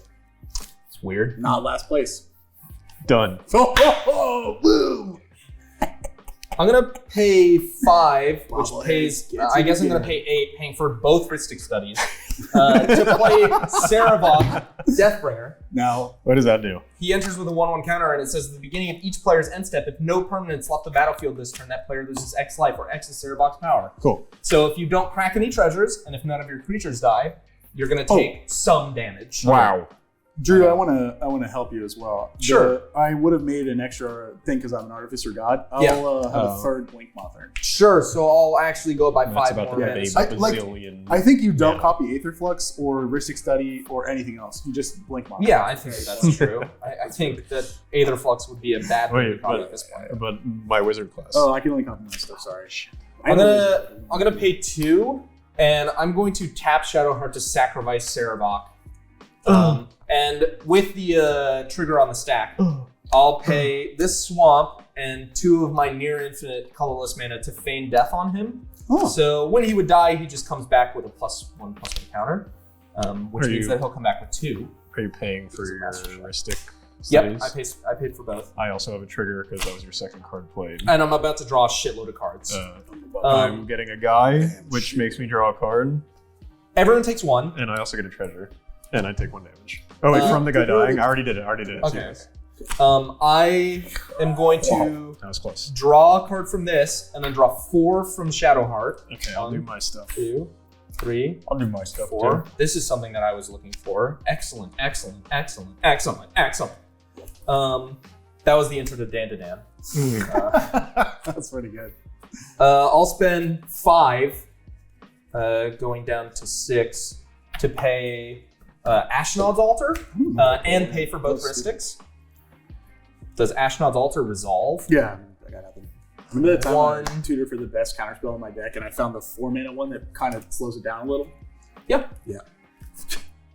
It's weird. Not last place. Done. Boom! I'm going to pay 5, which Bobbleheads pays, gets I it guess I'm going to again. pay 8, paying for both Ristic Studies, to play Sarevok, Deathbringer. Now, What does that do? Hmm. He enters with a 1/1 counter, and it says at the beginning of each player's end step, if no permanents left the battlefield this turn, that player loses X life or X is Sarevok's power. Cool. So if you don't crack any treasures, and if none of your creatures die, you're going to take some damage. Wow. Drew, I want to help you as well. Sure. I would have made an extra thing because I'm an artificer god. I'll Yeah. have a 3rd blink mother. Sure, so I'll actually go by That's 5 about more to pay minutes. bazillion. I think you don't Yeah. copy Aetherflux or Ristic Study or anything else. You just blink mother. Yeah, I think that's true. I think that Aether Flux would be a bad thing probably at this point. but my wizard class. Oh, I can only copy my stuff. Sorry. I'm gonna pay 2, and I'm going to tap Shadowheart to sacrifice Sarabok. And with the trigger on the stack, I'll pay this swamp and 2 of my near infinite colorless mana to feign death on him. Oh. So when he would die, he just comes back with a +1/+1 counter, which means that he'll come back with 2. Are you paying for your heuristic Yep, studies? I paid for both. I also have a trigger because that was your second card played. And I'm about to draw a shitload of cards. I'm getting a guy, which makes me draw a card, Everyone takes 1. and I also get a treasure, and I take 1 damage. Oh wait, from the guy dying. I already did it. Okay. I am going to That was close. draw a card from this, and then draw 4 from Shadowheart. Okay, I'll do my stuff. 2, 3, I'll do my stuff 4. too. This is something that I was looking for. Excellent. That was the intro to Dan to Dan. That's pretty good. I'll spend 5, going down to 6, to pay Ashnod's Altar, and pay for both Ristics. Does Ashnod's Altar resolve? Yeah, I got nothing. Remember that time One. I tutored for the best counterspell in my deck, and I found the 4-mana one that kind of slows it down a little? Yep. Yeah.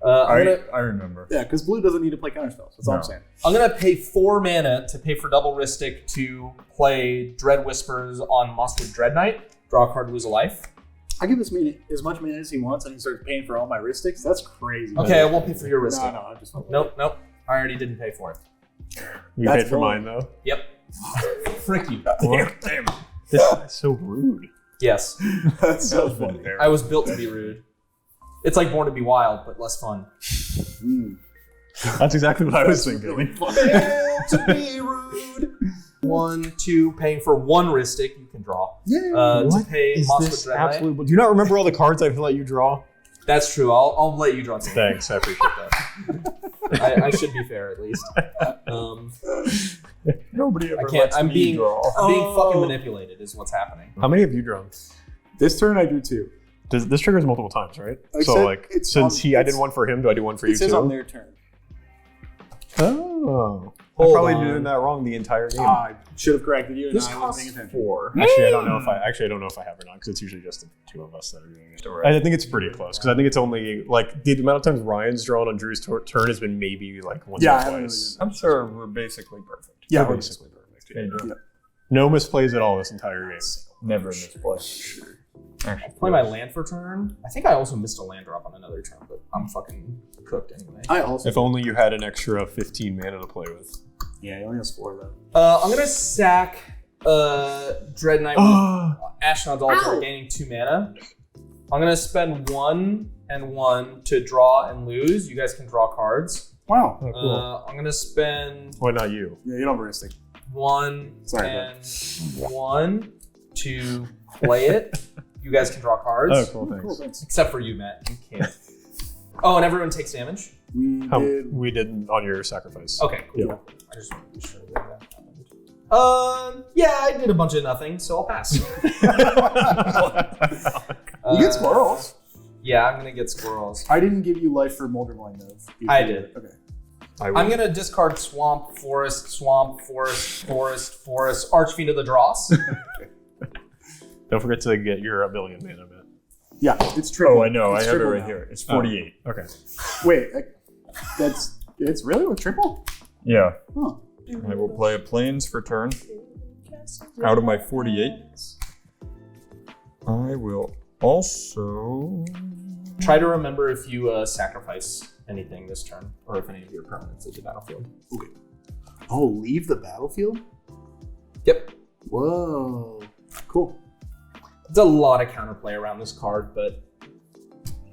I remember. Yeah, because blue doesn't need to play counterspells. That's all I'm saying. I'm gonna pay 4 mana to pay for double Ristic to play Dread Whispers on Mosswood Dread Knight. Draw a card, lose a life. I give this man as much mana as he wants, and he starts paying for all my Ristics. That's crazy. Okay, I won't pay for your Ristic. No, I'm just Nope. I already didn't pay for it. You That's paid for wrong. mine though. Yep. Frick you. Damn. This guy's so rude. Yes. That's so funny. I was built to be rude. It's like Born to be Wild, but less fun. That's exactly what I was thinking. Built to be rude. 1, 2, paying for 1 Ristic you can draw. To pay Mosswood Dread Knight. Do you not remember all the cards I've let you draw? That's true. I'll let you draw two. Thanks, I appreciate that. I should be fair at least. Nobody ever I can't. lets I'm me being draw. fucking manipulated. Is what's happening. How many have you drawn? This turn I drew 2. This triggers multiple times, right? I So said like, it's since on- I did one for him, do I do one for you It says on too? their turn. Oh, I'm Hold probably on. doing that wrong the entire game. I should have corrected you, and This I wasn't paying costs attention. 4. Actually, I don't know if I have or not because it's usually just the 2 of us that are doing it. I think it's pretty close because I think it's only like the amount of times Ryan's drawn on Drew's turn has been maybe like once Yeah, I or haven't twice. I'm sure we're basically perfect. Yeah, We're we're basically perfect. Hey, Drew. No misplays at all this entire game. Never in this place. Actually, Play my land for turn. I think I also missed a land drop on another turn, but I'm fucking cooked anyway. I also. If only you had an extra 15 mana to play with. Yeah, he only has 4 though. I'm gonna sack Dread Knight with Ashnod's Altar, gaining 2 mana. I'm gonna spend 1 and 1 to draw and lose. You guys can draw cards. Wow. Oh, cool. I'm gonna spend Why not you? Yeah, you don't have a Ristic. 1 Sorry, and 1 to play it. You guys can draw cards. Oh, cool, thanks. Cool, thanks. Except for you, Matt. You can't. Oh, and everyone takes damage? We did on your sacrifice. Okay, cool. Yeah. I just want to be sure that happened. Yeah, I did a bunch of nothing, so I'll pass. You get squirrels. Yeah, I'm gonna get squirrels. I didn't give you life for Moldermine though. I did. Okay. I'm gonna discard Swamp, Forest, Archfiend of the Dross. Don't forget to get your $1 billion mana, Matt. Yeah, it's triple. Oh, I know. I It's have it triple right now. here. It's 48. Okay. Wait, it's really with triple? Yeah. Oh. I will play a plains for turn. Out of my 48. I will also... Try to remember if you sacrifice anything this turn, or if any of your permanents leave the battlefield. Okay. Oh, leave the battlefield? Yep. Whoa. Cool. There's a lot of counterplay around this card, but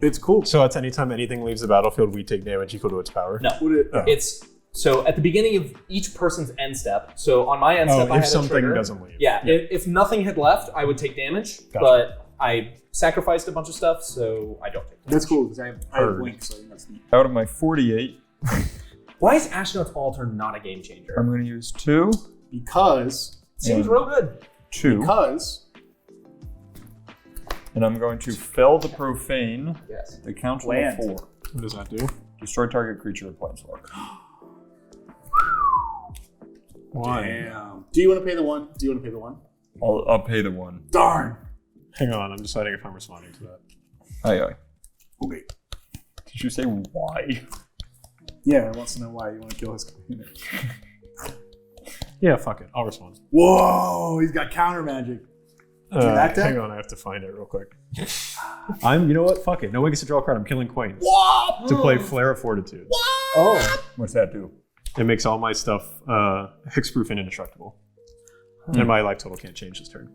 It's cool. So it's anytime anything leaves the battlefield, we take damage equal to its power? no. Would it, It's so at the beginning of each person's end step. So on my end step, I if had something a trigger. doesn't leave. Yeah, if nothing had left, I would take damage, Gotcha. but I sacrificed a bunch of stuff, so I don't take damage. That's cool because I have Heard. Blink, so that's neat. Out of my 48, Why is Ashnod's Altar not a game changer? I'm going to use 2. Because Seems real good. 2. because And I'm going to fell the profane. Yes. The count of Land. 4. What does that do? Destroy target creature or planeswalker. Why? Damn. Do you want to pay the one? I'll pay the 1. Darn. Hang on, I'm deciding if I'm responding to that. Aye. Okay. Did you say why? Yeah, he wants to know why you want to kill his commander. Yeah, fuck it. I'll respond. Whoa, he's got counter magic. that deck? Hang on, I have to find it real quick. You know what? Fuck it. No one gets to draw a card. I'm killing Quain. What? To play Flare of Fortitude. Oh. What's that do? It makes all my stuff hexproof and indestructible. And my life total can't change this turn.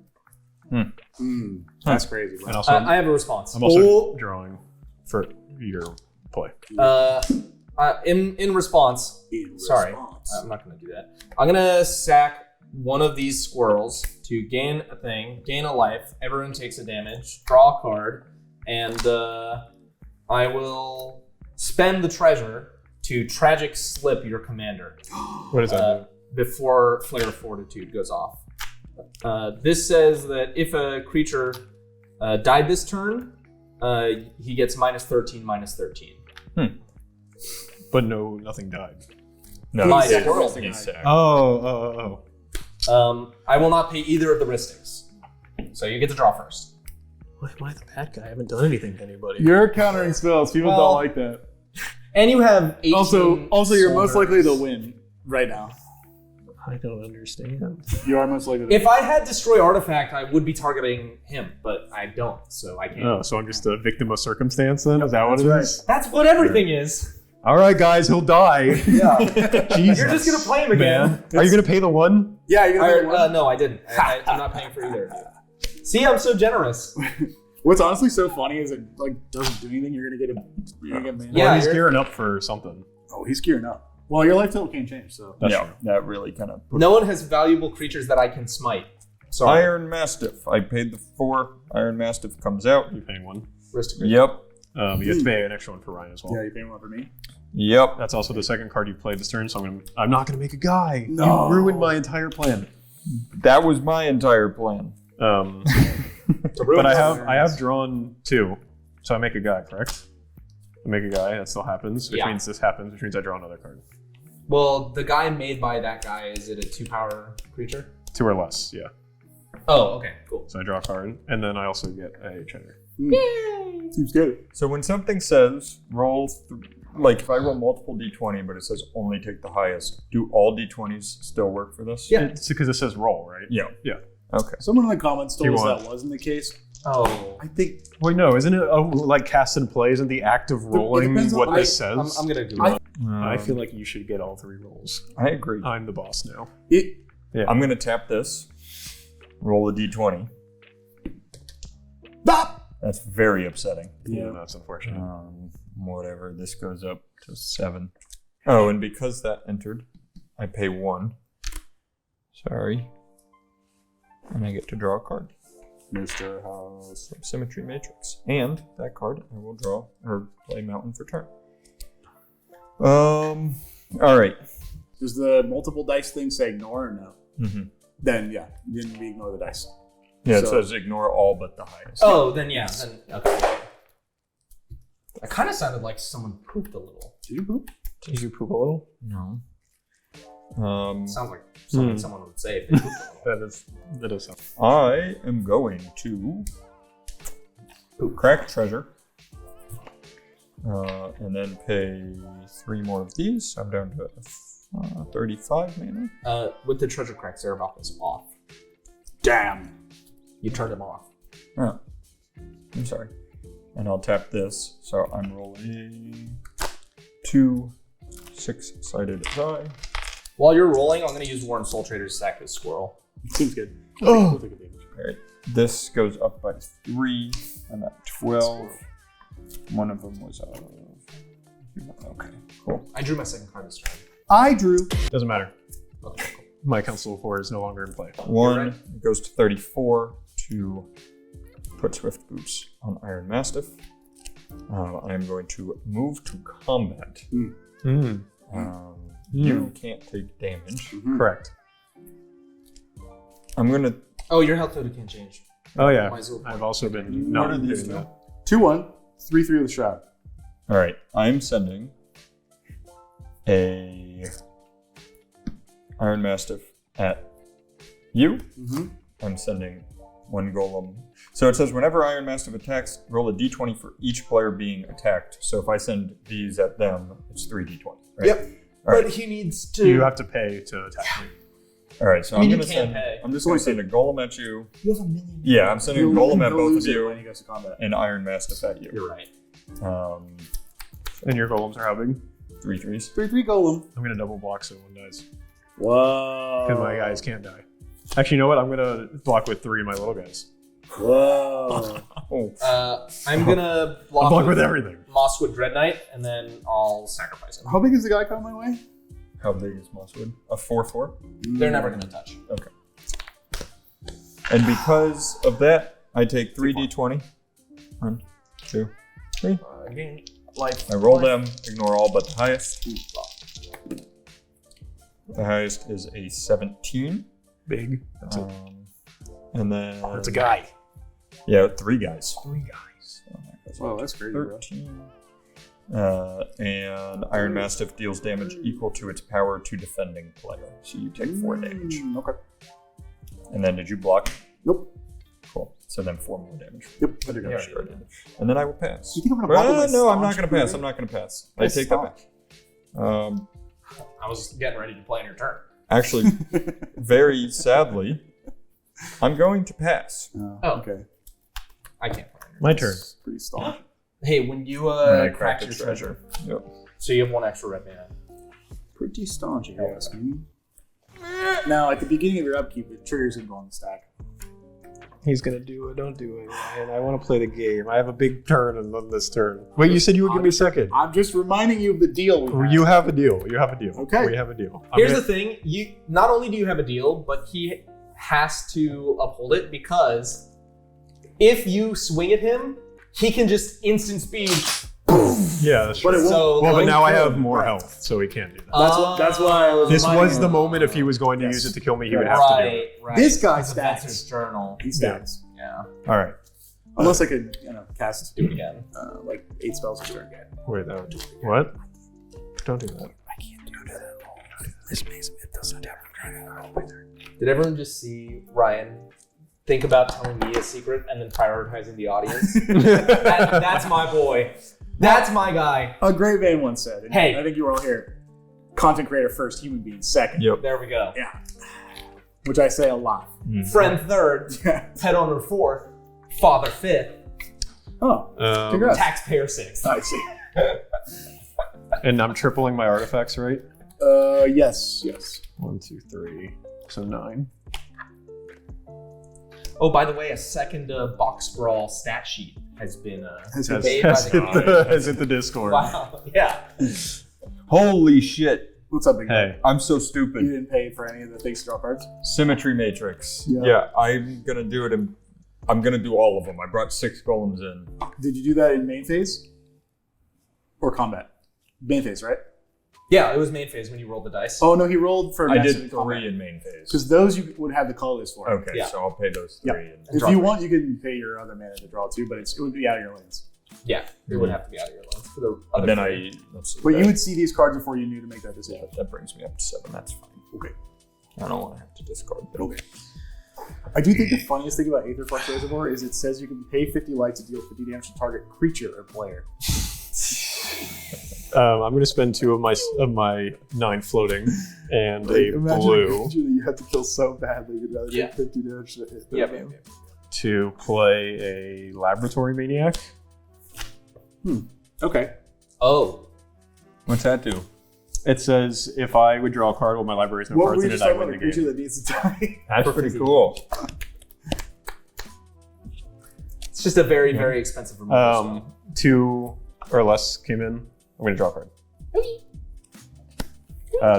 That's crazy. Bro. And also, I have a response. I'm also drawing for your play. In response, sorry, I'm not going to do that. I'm going to sack one of these squirrels to gain a thing, gain a life. Everyone takes a damage, draw a card, and I will spend the treasure to tragic slip your commander. What does that do? Before Flare of Fortitude goes off. This says that if a creature died this turn, he gets -13. But nothing died. No, My he's squirrel sacked. died. Oh. I will not pay either of the wristings. So you get to draw first. Why am I the bad guy? I haven't done anything to anybody. You're countering spells. People Well, don't like that. And you have 18 Also, you're most likely to soldiers. win right now. I don't understand. You are most likely to If I had Destroy Artifact, I would be targeting him, but I don't, so I can't. Oh, so I'm just a victim of circumstance then? Is that what it that's is? That's what everything is. All right, guys, he'll die. Yeah. Jesus. You're just going to play him again. Man. Are you going to pay the 1? Yeah, you're gonna win. No, I didn't. I'm not paying for either of you. See, I'm so generous. What's honestly so funny is it doesn't do anything. You're gonna get man. Yeah, Well, he's you're- gearing up for something. Oh, he's gearing up. Well, your life total can't change, so. That's yeah, true. that really kind of. No one has valuable creatures that I can smite. Sorry. Iron Mastiff. I paid the 4. Iron Mastiff comes out. You're paying 1. Aristocrat. Yep. You have to pay an extra 1 for Ryan as well. Yeah, you're paying one for me. Yep. That's also the second card you played this turn, so I'm not going to make a guy. No. You ruined my entire plan. That was my entire plan. But I have drawn 2, so I make a guy, correct? I make a guy, that still happens, which Yeah. means this happens, which means I draw another card. Well, the guy made by that guy, is it a 2-power creature? 2 or less, yeah. Oh, okay, cool. So I draw a card, and then I also get a treasure. Seems good. So when something says roll, like if I roll multiple d20, but it says only take the highest, do all d20s still work for this? Yeah. It's because it says roll, right? Yeah. Yeah. Okay. Someone in the comments told us T1. that wasn't the case. Oh. I think Wait, no, isn't it like cast and play? Isn't the act of rolling depends on- what I- this says? I'm going to do it. I feel like you should get all 3 rolls. I agree. I'm the boss now. I'm going to tap this, roll a d20. That's very upsetting. Yeah, that's unfortunate. Whatever. This goes up to 7. Oh, and because that entered, I pay 1. Sorry. And I get to draw a card. Mr. House. From Symmetry Matrix. And that card I will draw or play Mountain for turn. Alright. Does the multiple dice thing say ignore or no? Mm-hmm. Then yeah, then we ignore the dice. Yeah, it So- says ignore all but the highest. Oh, then yeah. Then, okay. That kind of sounded like someone pooped a little. Did you poop? Did you poop a little? No. Sounds like something someone would say if they pooped a little. That does sound. I am going to crack treasure. And then pay 3 more of these. I'm down to 35 mana. With the treasure crack, Zerabok is off. Damn. You turned him off. Oh, I'm sorry. And I'll tap this. So I'm rolling 2 6-sided die. While you're rolling, I'm going to use Warren Soul Trader to sack this squirrel. Seems good. Oh. Alright. This goes up by 3. I'm at 12. One of them was okay, cool. I drew my second card this turn. I drew. Doesn't matter. Okay, cool. My Council of 4 is no longer in play. 1 goes to 34 to put Swift Boots on Iron Mastiff. I am going to move to combat. You can't take damage. Correct. I'm gonna. Oh, your health total can't change. Oh yeah, Why is it- I've also been What not are these doing now? that. 2-1. 3-3 with the shroud. All right. I'm sending a Iron Mastiff at you. Mm-hmm. I'm sending 1 golem. So it says whenever Iron Mastiff attacks, roll a d20 for each player being attacked. So if I send these at them, it's 3d20, right? Yep. All But right. he needs to. You have to pay to attack me. All right, so I mean, I'm you gonna can't send. pay. I'm just gonna send a golem at you. You have a million. Yeah, I'm sending a golem at both of When you he goes to combat. and Iron Mastiff at you. You're right. And your golems are how big? 3 3s. 3/3 golem. I'm gonna double block so one dies. Whoa. Because my guys can't die. Actually, you know what? I'm gonna block with 3 of my little guys. Whoa. Oh, I'm gonna I'll block with everything. Mosswood Dread Knight, and then I'll sacrifice him. How big is the guy coming my way? how big is Mosswood? A 4/4. They're never gonna touch. Okay. And because of that, I take 3d20. 1, 2, 3. Again, life. I roll them, ignore all but the highest. The highest is a 17. Big. That's it. And then That's a guy. Yeah, 3 guys. 3 guys. So that goes Whoa, up that's to crazy, bro. 13. And Iron Mastiff deals damage equal to its power to defending player. So you take 4 damage. Okay. And then did you block? Nope. Cool. So then 4 more damage. Yep. Extra damage. And then I will pass. You think I'm gonna block with my No, I'm not staunch going to pass. blade? I'm not going to pass. I That's take that back. I was getting ready to play on your turn. Actually, very sadly, I'm going to pass. Oh. Okay. I can't play on your My turn. That's pretty staunch. Hey, when you When I crack crack your the treasure, Yep. so you have 1 extra red mana. Pretty staunch, if you ask me. Now, at the beginning of your upkeep, the triggers would go on the stack. He's gonna do it. Don't do it, Ryan. I want to play the game. I have a big turn on this turn. Wait, you said you would give me second. I'm just reminding you of the deal. We You have a deal. You have a deal. Okay. We have a deal. Here's the thing: you not only do you have a deal, but he has to uphold it because if you swing at him, he can just instant speed. Yeah, that's But true. it won't- So, Well, but now I have Right. more health, so he can't do that. That's why I was. This reminding was you. the moment if he was going to Yes. use it to kill me, he would have to do it. Right. This guy It's a stacks. Venser's journal. He stacks. Yeah. All right. Unless I could, cast Do it again. like 8 spells a turn. Wait, that would what? Don't do that. I can't do that. This makes it doesn't happen. Did everyone just see Ryan think about telling me a secret and then prioritizing the audience? That's my boy. That's my guy. A great man once said, and Hey. I think you were all here, content creator first, human being second. Yep. There we go. Yeah. Which I say a lot. Friend third, Yeah. pet owner fourth, father fifth, Oh, congrats. taxpayer sixth. I see. And I'm tripling my artifacts, right? Yes. 1, 2, 3. So 9. Oh, by the way, a second box brawl stat sheet has been Has made by the community. Has hit the Discord. Wow. Yeah. Holy shit. What's up, big guy? Hey. I'm so You stupid. didn't pay for any of the things to draw cards? Symmetry Matrix. Yeah. Yeah, I'm going to do it in. I'm going to do all of them. I brought 6 golems in. Did you do that in main phase? Or combat? Main phase, right? Yeah, it was main phase when you rolled the dice. Oh, no, he rolled for I did 3 in main phase. Because those you would have the colorless for. Okay, Yeah. so I'll pay those 3. Yeah. And If draw you three. want, you can pay your other mana to draw 2, but it would be out of your lanes. Yeah, it would have to be out of your lines for the other. then three. let's see. But that, you would see these cards before you knew to make that yeah, decision. that brings me up to 7. That's fine. Okay. I don't want to have to discard that. Okay. I do think the funniest thing about Aether Flux Reservoir is it says you can pay 50 light to deal 50 damage to target creature or player. I'm going to spend 2 of my 9 floating and a Imagine blue a creature that you have to kill so badly you'd rather Yeah. take 50 damage to hit them. Yep. to play a Laboratory Maniac. Okay. Oh, What's that do? It says if I would draw a card while my library has no What cards were in you it, just I talking win about? the A creature game. that needs to die? That's pretty cool. it's just a very, very expensive removal. 2 or less came in. I'm going to draw a card.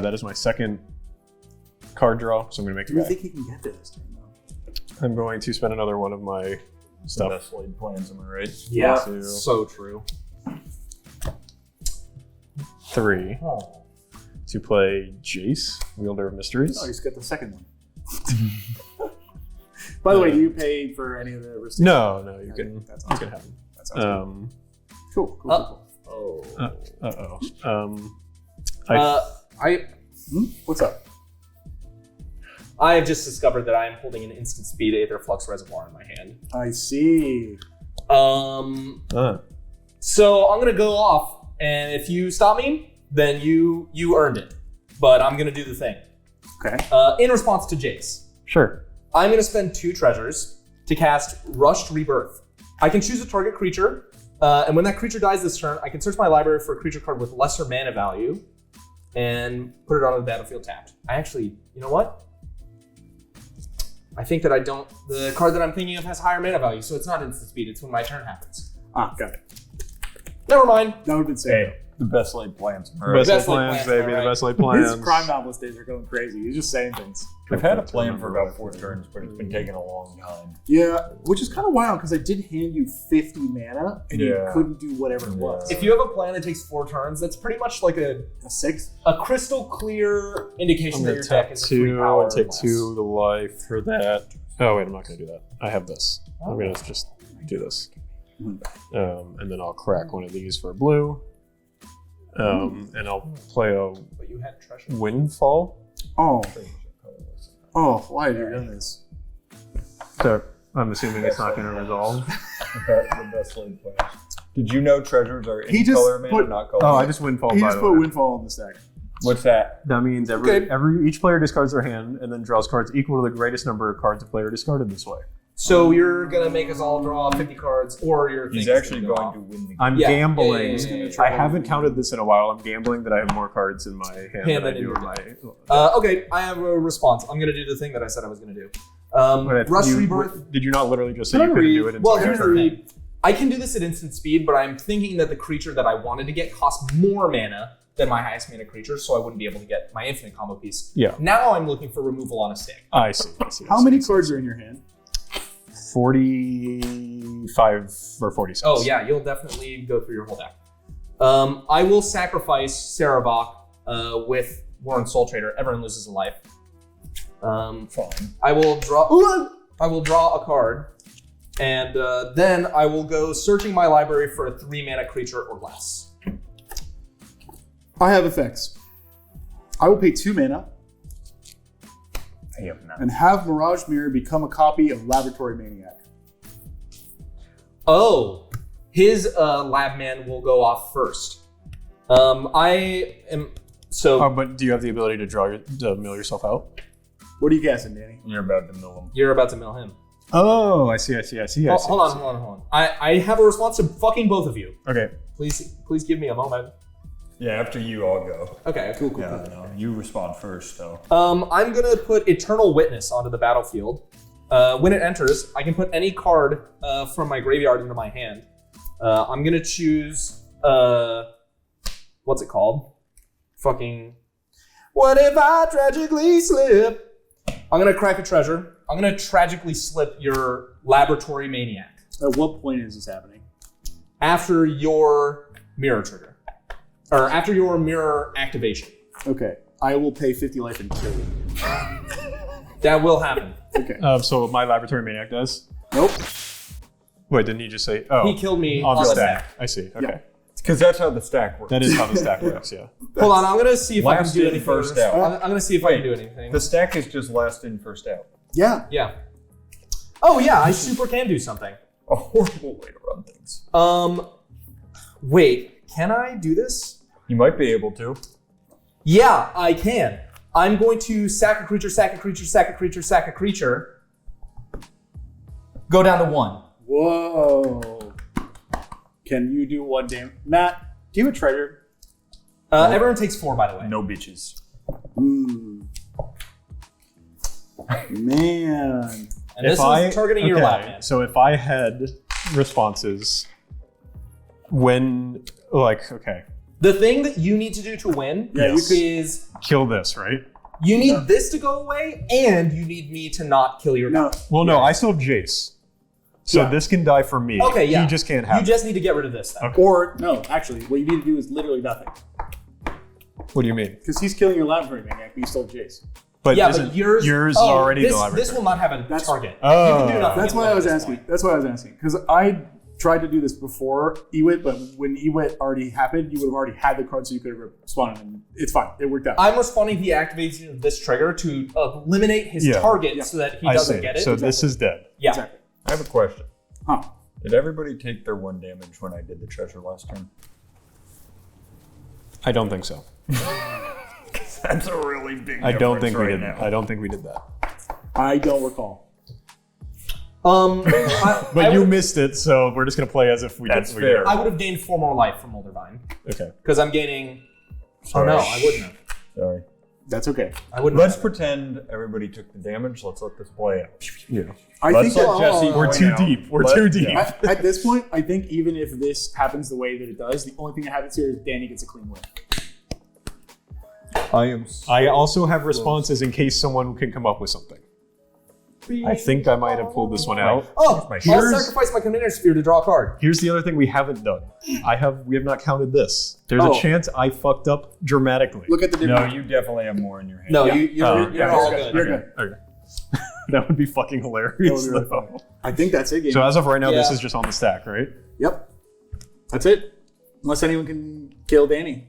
That is my second card draw, so I'm going to make Do you it back. think he can get to this turn, though? I'm going to spend another one of my stuff. Best laid plans, am I right? Yeah, Two. so true. 3 Oh. to play Jace, Wielder of Mysteries. Oh, he's got the second one. By the way, do you pay for any of the receipts? No, you Okay, can. that's You awesome. can have them. That sounds Um, cool. Cool. Oh. uh-oh. I What's up? I have just discovered that I am holding an instant speed Aether Flux Reservoir in my hand. I see. So I'm gonna go off, and if you stop me, then you earned it. But I'm gonna do the thing. Okay. In response to Jace, Sure. I'm gonna spend 2 treasures to cast Rushed Rebirth. I can choose a target creature, and when that creature dies this turn, I can search my library for a creature card with lesser mana value and put it onto the battlefield tapped. I actually, you know what? I think that the card that I'm thinking of has higher mana value, so it's not instant speed, it's when my turn happens. Ah, got it. Never mind. That would have been safe. The best laid plans. The best laid Best laid plans, plans, baby. alright. The best laid plans. His crime novelist days are going crazy. He's just saying things. I've had a plan for about 4 turns, but it's been taking a long time. Yeah, which is kind of wild because I did hand you 50 mana and you Yeah. couldn't do whatever it was. If you have a plan that takes 4 turns, that's pretty much like a 6? crystal clear indication I'm that gonna your tap deck is a 3 2 power and take or less. 2 to life for that. Oh wait, I'm not gonna do that. I have this. I'm gonna just do this. And then I'll crack one of these for blue. And I'll play a But you had treasure. windfall. Oh. Oh, why have you done this? So I'm assuming it's not gonna resolve. The best laid plans. Did you know treasures are He in just color mana, put- not color? Oh, I just windfall. He by just the put way. Windfall on the stack. What's that? That means Okay. each player discards their hand and then draws cards equal to the greatest number of cards a player discarded this way. So you're gonna make us all draw 50 cards, or your He's thing is actually gonna go going off. to win the game. I'm Yeah, gambling. yeah, yeah, I haven't counted this in a while. I'm gambling that I have more cards in my hand than I than do in in my. Okay, I have a response. I'm gonna do the thing that I said I was gonna do. Wait, Rush you- Rebirth. Did you not literally just say Can you I couldn't read? do it until Well, your here's the turn? read. I can do this at instant speed, but I'm thinking that the creature that I wanted to get costs more mana than my highest mana creature, so I wouldn't be able to get my infinite combo piece. Yeah. Now I'm looking for removal on a stick. I see. How many cards are in your hand? 45 or 46. Oh yeah, you'll definitely go through your whole deck. I will sacrifice Sarabak with Warren Soul Trader. Everyone loses a life. Fine. I will draw a card, and then I will go searching my library for a 3 mana creature or less. I have effects. I will pay 2 mana I have none. and have Mirage Mirror become a copy of Laboratory Maniac. Oh, his lab man will go off first. I am so Oh, but do you have the ability to mill yourself out? What are you guessing, Danny? You're about to mill him. you're about to mill him. Oh, I see. Hold on. I have a response to fucking both of you. Okay. Please give me a moment. Yeah, after you, I'll go. Okay, cool. Yeah, no, you respond first, though. I'm gonna put Eternal Witness onto the battlefield. When it enters, I can put any card from my graveyard into my hand. I'm gonna choose what's it called? Fucking. What if I tragically slip? I'm gonna crack a treasure. I'm gonna tragically slip your Laboratory Maniac At what point is this happening? after your mirror trigger, or after your mirror activation. Okay. I will pay 50 life and kill you. That will happen. Okay. So my Laboratory Maniac does? Nope. Wait, didn't you just say? Oh, He killed me on the the stack. I see. Okay. Yeah. Because that's how the stack works. That is how the stack works, yeah. Hold on, I'm gonna see if I can Last do in, anything. first out. I'm gonna see if I can do anything. The stack is just last in, first out. Yeah. Yeah. Oh yeah, I super can do something. A horrible way to run things. Wait, can I do this? You might be able to. Yeah, I can. I'm going to sack a creature, sack a creature, sack a creature, sack a creature. Go down to 1. Whoa. Can you do 1 damage? Matt, do you have a treasure? Everyone takes 4, by the way. No bitches. Man. And this is targeting your lab man. So if I had responses when, okay, The thing that you need to do to win Yes. is kill this, right? you need this to go away, and you need me to not kill your No. guy. Well, no, I still have Jace. So Yeah. this can die for me. Okay, yeah. He just can't have You just need to get rid of this then. Okay. Or, no, actually, what you need to do is literally nothing. it. What do you mean? Because he's killing your Laboratory Maniac, but you still have Jace. But Yeah, isn't but yours is oh, already this, the laboratory. This will not have a That's- target. Oh. You can do nothing That's at why I was this asking. point. That's why I was asking. Because I tried to do this before Ewit, but when Ewit already happened, you would have already had the card, so you could have responded. And it's fine. It worked out. I'm responding the activation of this trigger to eliminate his target so that he doesn't get it. So this is dead. Yeah. Exactly. I have a question. Huh. Did everybody take their 1 damage when I did the treasure last turn? I don't think so. That's a really big I don't think we right did. now. I don't think we did that. I don't recall. But you missed it, so we're just gonna play as if we That's did. fair. I would have gained 4 more life from Oldervine. Okay. Because I'm gaining... Sorry. Oh no, I wouldn't have. Sorry. That's okay. I wouldn't Let's have. pretend everybody took the damage. Let's let this play out. Yeah. I Let's think let Jesse We're point too out. deep. We're too deep. yeah. at this point, I think even if this happens the way that it does, the only thing that happens here is Danny gets a clean win. I also have responses in case someone can come up with something. I think I might have pulled this one out. Oh, my I'll Here's- sacrifice my Commander Sphere to draw a card. Here's the other thing we haven't done. We have not counted this. There's Oh. a chance I fucked up dramatically. Look at the No, difference. you definitely have more in your hand. No, Yeah. you're Oh, all you're good. You're good. Okay. That would be fucking hilarious. That would be really though. I think that's it, game. So as of right now, this Yeah. is just on the stack, right? Yep. That's it. Unless anyone can kill Danny.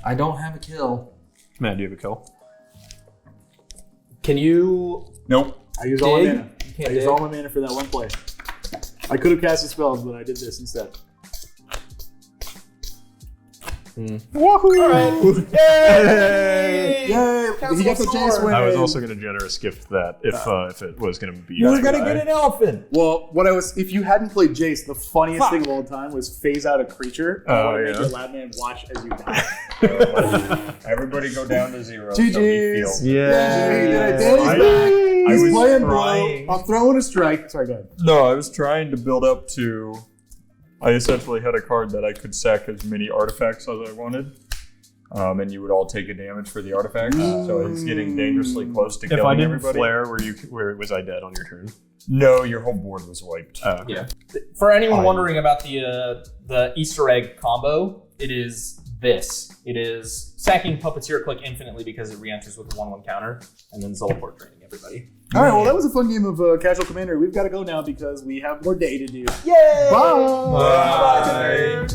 I don't have a kill. Matt, do you have a kill? Can you... Nope. I used all my Dig? mana. You can't I used dig? all my mana for that one play. I could have cast the spells, but I did this instead. Woohoo! Yay! Yay! Council He gets a of chance Sword. win. I was also going to generous gift that if it was going to be. You were gonna get an elephant. Well, if you hadn't played Jace, the funniest thing of all time was phase out a creature. And I want to make yeah. your lab man watch as you die. Everybody go down to 0. so he GG's. feels. Yeah. Danny's back. He's was playing trying. blow. I'm throwing a strike. Sorry, go ahead. No, I was trying to build up to. I essentially had a card that I could sack as many artifacts as I wanted. And you would all take a damage for the artifacts. So it's getting dangerously close to If killing I didn't everybody. flare, was I dead on your turn? No, your whole board was wiped. Okay. Yeah. For anyone wondering about the Easter egg combo, it is this. It is sacking Puppeteer click infinitely because it re-enters with a 1/1 counter, and then Zolaport draining everybody. All right, well, that was a fun game of Casual Commander. We've got to go now because we have more day to do. Yay! Bye! Bye.